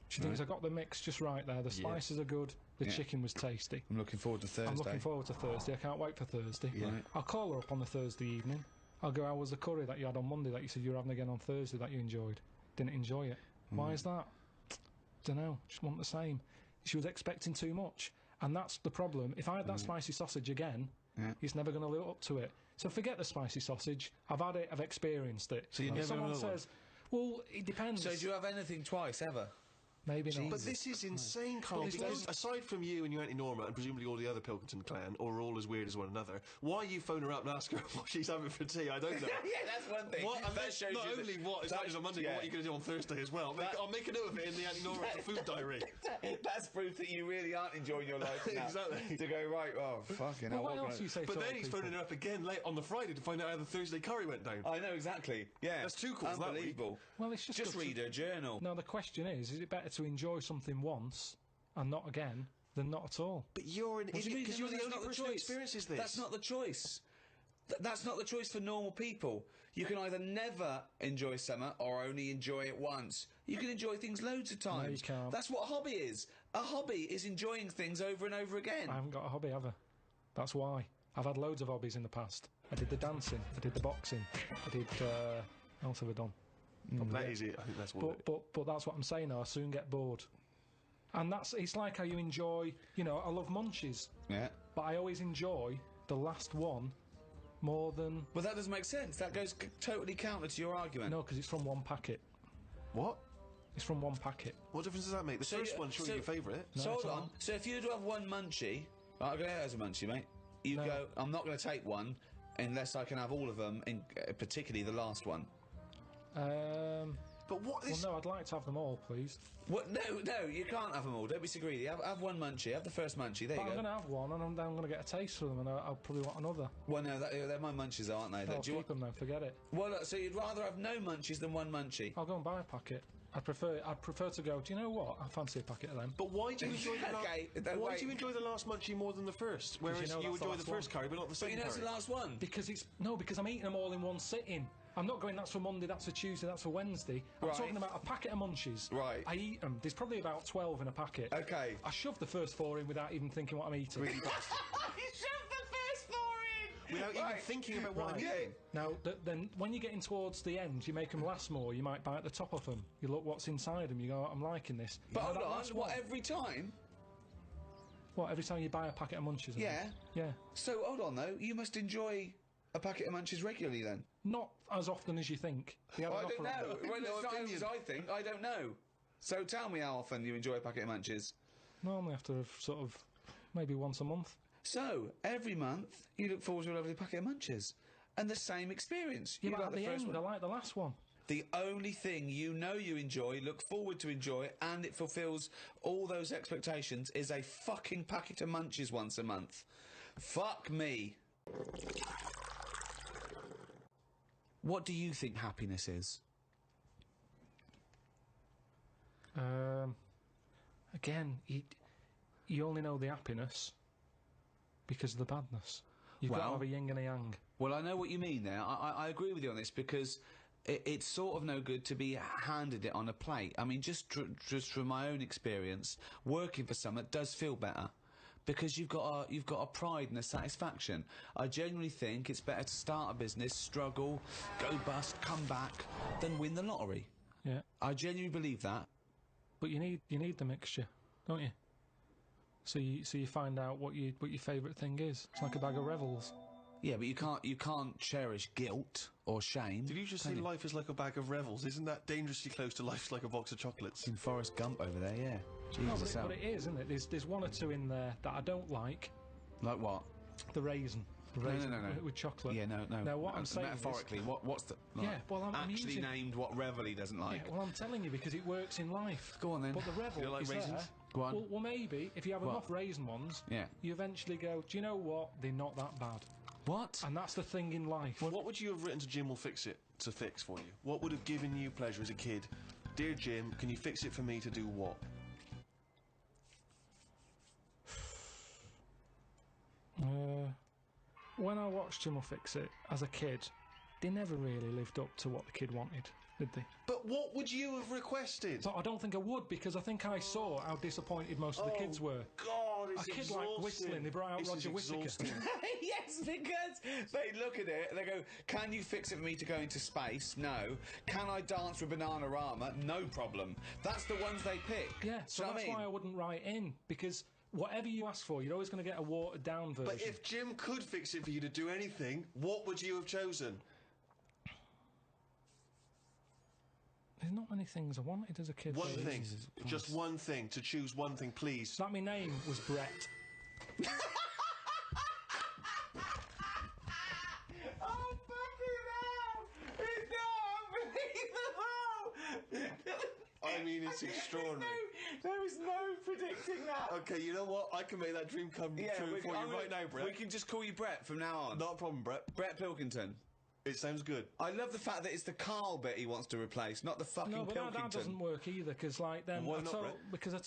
She thinks I got the mix just right there. The spices are good. The chicken was tasty. I'm looking forward to Thursday. I'm looking forward to Thursday. I can't wait for Thursday. Yeah. I'll call her up on the Thursday evening. I'll go, how was the curry that you had on Monday that you said you were having again on Thursday that you enjoyed? Didn't enjoy it. Why is that? Dunno. Just want the same. She was expecting too much. And that's the problem. If I had that spicy sausage again, he's never going to live up to it. So forget the spicy sausage. I've had it. I've experienced it. So you if never someone have another says, well, it depends. So do you have anything twice, ever? Maybe not. But this is insane, Carl, because aside from you and your Auntie Norma and presumably all the other Pilkington clan, or are all as weird as one another, why you phone her up and ask her what she's having for tea? I don't know. Yeah, that's one thing. What, and That shows not you only that- what is happening on Monday, but what you're going to do on Thursday as well. I'll make a note of it in the Auntie Norma food diary. That's proof that you really aren't enjoying your life now. Exactly. To go, right, oh, fucking Well, hell. what else do you say But to then other he's people? phoning her up again late on the Friday to find out how the Thursday curry went down. I know, exactly. Yeah. That's two calls that week. Unbelievable. Well, it's just Just good to- read her journal. No, the question is it better to enjoy something once and not again than not at all? But you're an What do you idiot mean? because No, you're the that's only not person who choice. experiences this. That's not the choice. That's not the choice for normal people. You can either never enjoy summer or only enjoy it once. You can enjoy things loads of times. you can't. That's what a hobby is. A hobby is enjoying things over and over again. I haven't got a hobby ever. That's why. I've had loads of hobbies in the past. I did the dancing, I did the boxing, I did, what else have I done? That is it. I think that's what. But that's what I'm saying now, I soon get bored. And it's like how you enjoy, I love munchies, Yeah. but I always enjoy the last one more than... Well, that doesn't make sense. That goes totally counter to your argument. No, because it's from one packet. What? It's from one packet. What difference does that make? The first one's surely your favourite. So it's hold on. not. So if you were to have one munchie, right, I'll go as a munchie, mate. You No. go, I'm not going to take one unless I can have all of them, particularly the last one. But what Well, is... no, I'd like to have them all, please. What? No, you can't have them all. Don't be so greedy. Have one munchie. Have the first munchie. There But you I'm go. going to have one, and I'm going to get a taste for them, and I'll probably want another. Well, no, they're my munchies, aren't they? I'll Do you keep them then, forget it. Well, look, so you'd rather have no munchies than one munchie? I'll go and buy a packet. I'd prefer to go, do you know what? I fancy a packet of them. But why do you enjoy the Okay, why wait. do you enjoy the last munchie more than the first? Whereas you know you that's the enjoy the last first one. curry, but not the But second you know it's curry. the last one. Because I'm eating them all in one sitting. I'm not going, that's for Monday, that's for Tuesday, that's for Wednesday. I'm Right. talking about a packet of munchies. Right. I eat them. There's probably about 12 in a packet. Okay. I shove the first 4 in without even thinking what I'm eating. You shoved the first 4 in! Without even Right. thinking about what I'm Right. eating. Now, then when you're getting towards the end, you make them last more, you might bite the top of them. You look what's inside them, you go, I'm liking this. But You know hold that on, last what, one? every time? What, every time you buy a packet of munchies? Yeah. Yeah. So, hold on, though. You must enjoy a packet of munchies regularly, then? Not as often as you think. They have Well, an I don't offer know. of them. Well, No it's not opinion. as I think. I don't know. So tell me how often you enjoy a packet of munchies. Normally after sort of maybe once a month. So, every month, you look forward to a lovely packet of munchies. And the same experience. Yeah, You but like at the the first end, one. I like the last one. The only thing you know you enjoy, look forward to enjoy, and it fulfills all those expectations is a fucking packet of munchies once a month. Fuck me. What do you think happiness is? Again, you only know the happiness because of the badness. You've got Well- to have a yin and a yang. Well, I know what you mean there. I agree with you on this because it's sort of no good to be handed it on a plate. I mean, just from my own experience, working for someone does feel better because you've got a pride and a satisfaction. I genuinely think it's better to start a business, struggle, go bust, come back, than win the lottery. Yeah, I genuinely believe that. but you need the mixture, don't you? So you find out what your favourite thing is. It's like a bag of Revels. Yeah, but you can't cherish guilt or shame. Did you just say life is like a bag of Revels? Isn't that dangerously close to life's like a box of chocolates? In Forrest Gump over there, yeah. No, Jesus, but it is, isn't it? There's one or two in there that I don't like. like what? The raisin. The raisin No. with chocolate. Yeah, no. Now what I'm saying metaphorically, is, what's the like, Yeah, well, I'm actually using- named what Revel he doesn't like? yeah, well, I'm telling you because it works in life. Go on then. But the Revel You like is raisins? there. Go on. Well, maybe if you have What? enough raisin ones, Yeah. you eventually go, do you know what? They're not that bad. What? And that's the thing in life. What would you have written to Jim will fix it to fix for you? What would have given you pleasure as a kid? Dear Jim, can you fix it for me to do what? when I watched Jim Will Fix It as a kid, they never really lived up to what the kid wanted, did they? But what would you have requested? But I don't think I would, because I think I saw how disappointed most of the kids were. God, it's A kid exhausting. like whistling, they brought out This is Roger Whittaker. exhausting. Yes, because they look at it and they go, can you fix it for me to go into space? No. Can I dance with Bananarama? No problem. That's the ones they pick. Yeah, so Do you know that's what I why I mean? wouldn't write in, because whatever you ask for, you're always going to get a watered-down version. But if Jim could fix it for you to do anything, what would you have chosen? There's not many things I wanted as a kid. One really. thing. Jesus Just Christ. one thing. To choose one thing, please. That my name was Brett. Oh, fucking hell! It's not unbelievable! I mean, it's extraordinary. There is no predicting that. Okay, you know what? I can make that dream come true for you right now, Brett. We can just call you Brett from now on. Not a problem, Brett. Brett Pilkington. It sounds good. I love the fact that it's the Karl bit he wants to replace, not the fucking No, but Pilkington. that doesn't work either, because like then Why I not, told, Brett? because I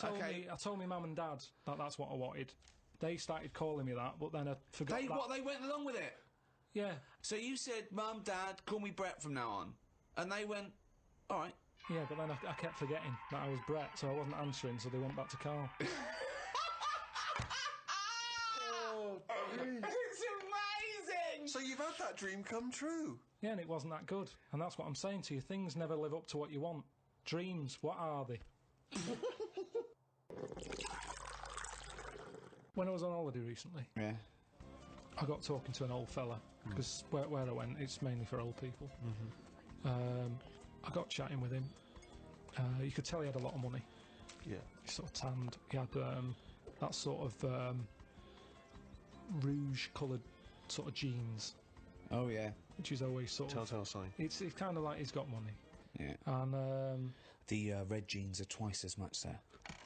told me mum and dad that that's what I wanted. They started calling me that, but then I forgot that. They went along with it. Yeah, So you said, Mum, Dad, call me Brett from now on. And they went, all right. yeah, but then I kept forgetting that I was Brett, so I wasn't answering, so they went back to Carl. It's amazing! So you've had that dream come true. Yeah, and it wasn't that good, and that's what I'm saying to you. Things never live up to what you want. Dreams, what are they? When I was on holiday recently, Yeah. I got talking to an old fella, because where I went, it's mainly for old people. I got chatting with him. You could tell he had a lot of money. Yeah. He sort of tanned. He had that sort of rouge-coloured sort of jeans, Oh, yeah. which is always sort of... Telltale sign. It's kind of like he's got money. Yeah. And, The red jeans are twice as much, sir.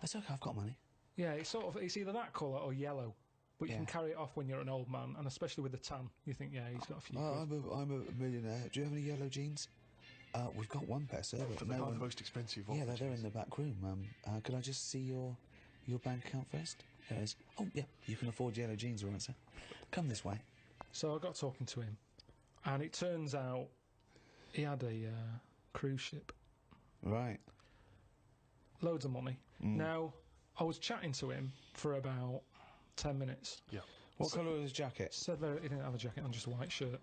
That's okay, I've got money. yeah, it's sort of... It's either that colour or yellow. But you Yeah. can carry it off when you're an old man, and especially with the tan. You think, yeah, he's got a few... Oh, quid. I'm a millionaire. Do you have any yellow jeans? We've got one pair, sir. But But no they're one... the most expensive. Yeah, offers. they're in the back room. Could I just see your bank account first? There it is. Oh, yeah, you can afford yellow jeans, all right, sir. Come this way. So I got talking to him, and it turns out he had a cruise ship. Right. Loads of money. Now, I was chatting to him for about 10 minutes. Yeah. What colour was his jacket? Said that he didn't have a jacket on, just a white shirt.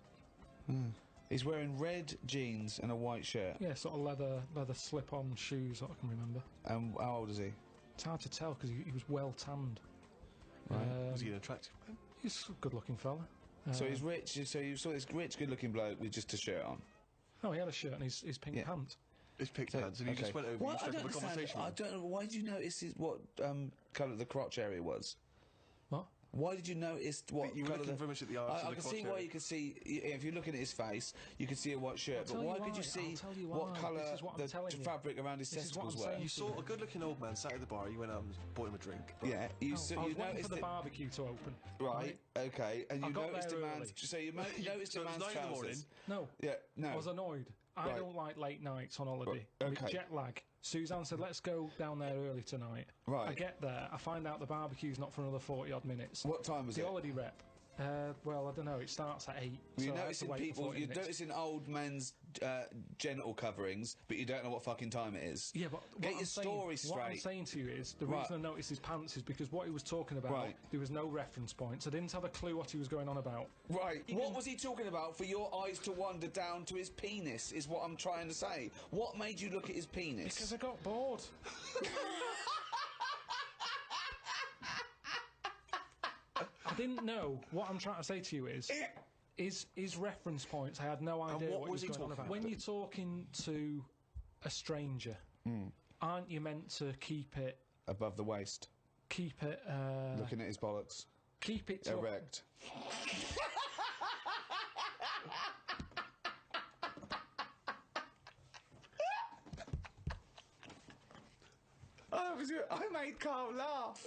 He's wearing red jeans and a white shirt. Yeah, sort of leather slip-on shoes, what I can remember. And how old is he? It's hard to tell because he was well tanned. Right. Was he an attractive man? He's a good-looking fella. So he's rich. So you saw this rich, good-looking bloke with just a shirt on. Oh, he had a shirt and his pink Yeah. pants. His picked hands, and he just went over Well, and I struck don't up a understand. conversation. I with him. don't know. Why did you notice what colour the crotch area was? What? Why did you notice what You were colour looking the... very much at the arse of I the can crotch see why area. you could see... If you're looking at his face, you could see a white shirt. I'll But tell why you could you why, see I'll tell you what why. colour This is what I'm the telling you. fabric around his This is what testicles I'm were? saying. You saw a good-looking old man sat at the bar. You went out and bought him a drink. Yeah, you I saw, was you waiting noticed for the that... barbecue to open. Right, okay, and I you got noticed a there man's... early. So you noticed So a it was man's 9 in the morning. trousers. No. Yeah, no. I was annoyed. I Right. don't like late nights on holiday. Right, With okay. jet lag. Suzanne said, let's go down there early tonight. Right. I get there, I find out the barbecue's not for another 40-odd minutes. What time was The it? holiday rep. Well, I don't know. It starts at 8. You're so I had to noticing wait for people. 40 You're minutes. noticing old men's genital coverings, but you don't know what fucking time it is. Yeah, but what get I'm your story saying, What I'm straight. saying to you is the Right. reason I noticed his pants is because what he was talking about, Right. there was no reference points. I didn't have a clue what he was going on about. Right. What was he talking about for your eyes to wander down to his penis, is what I'm trying to say. What made you look at his penis? Because I got bored. I didn't know. What I'm trying to say to you is his reference points. I had no idea what what he was was he going on talking about. about? When you're talking to a stranger, aren't you meant to keep it? Above the waist, Keep it. looking at his bollocks, Keep it to erect. I made Karl laugh.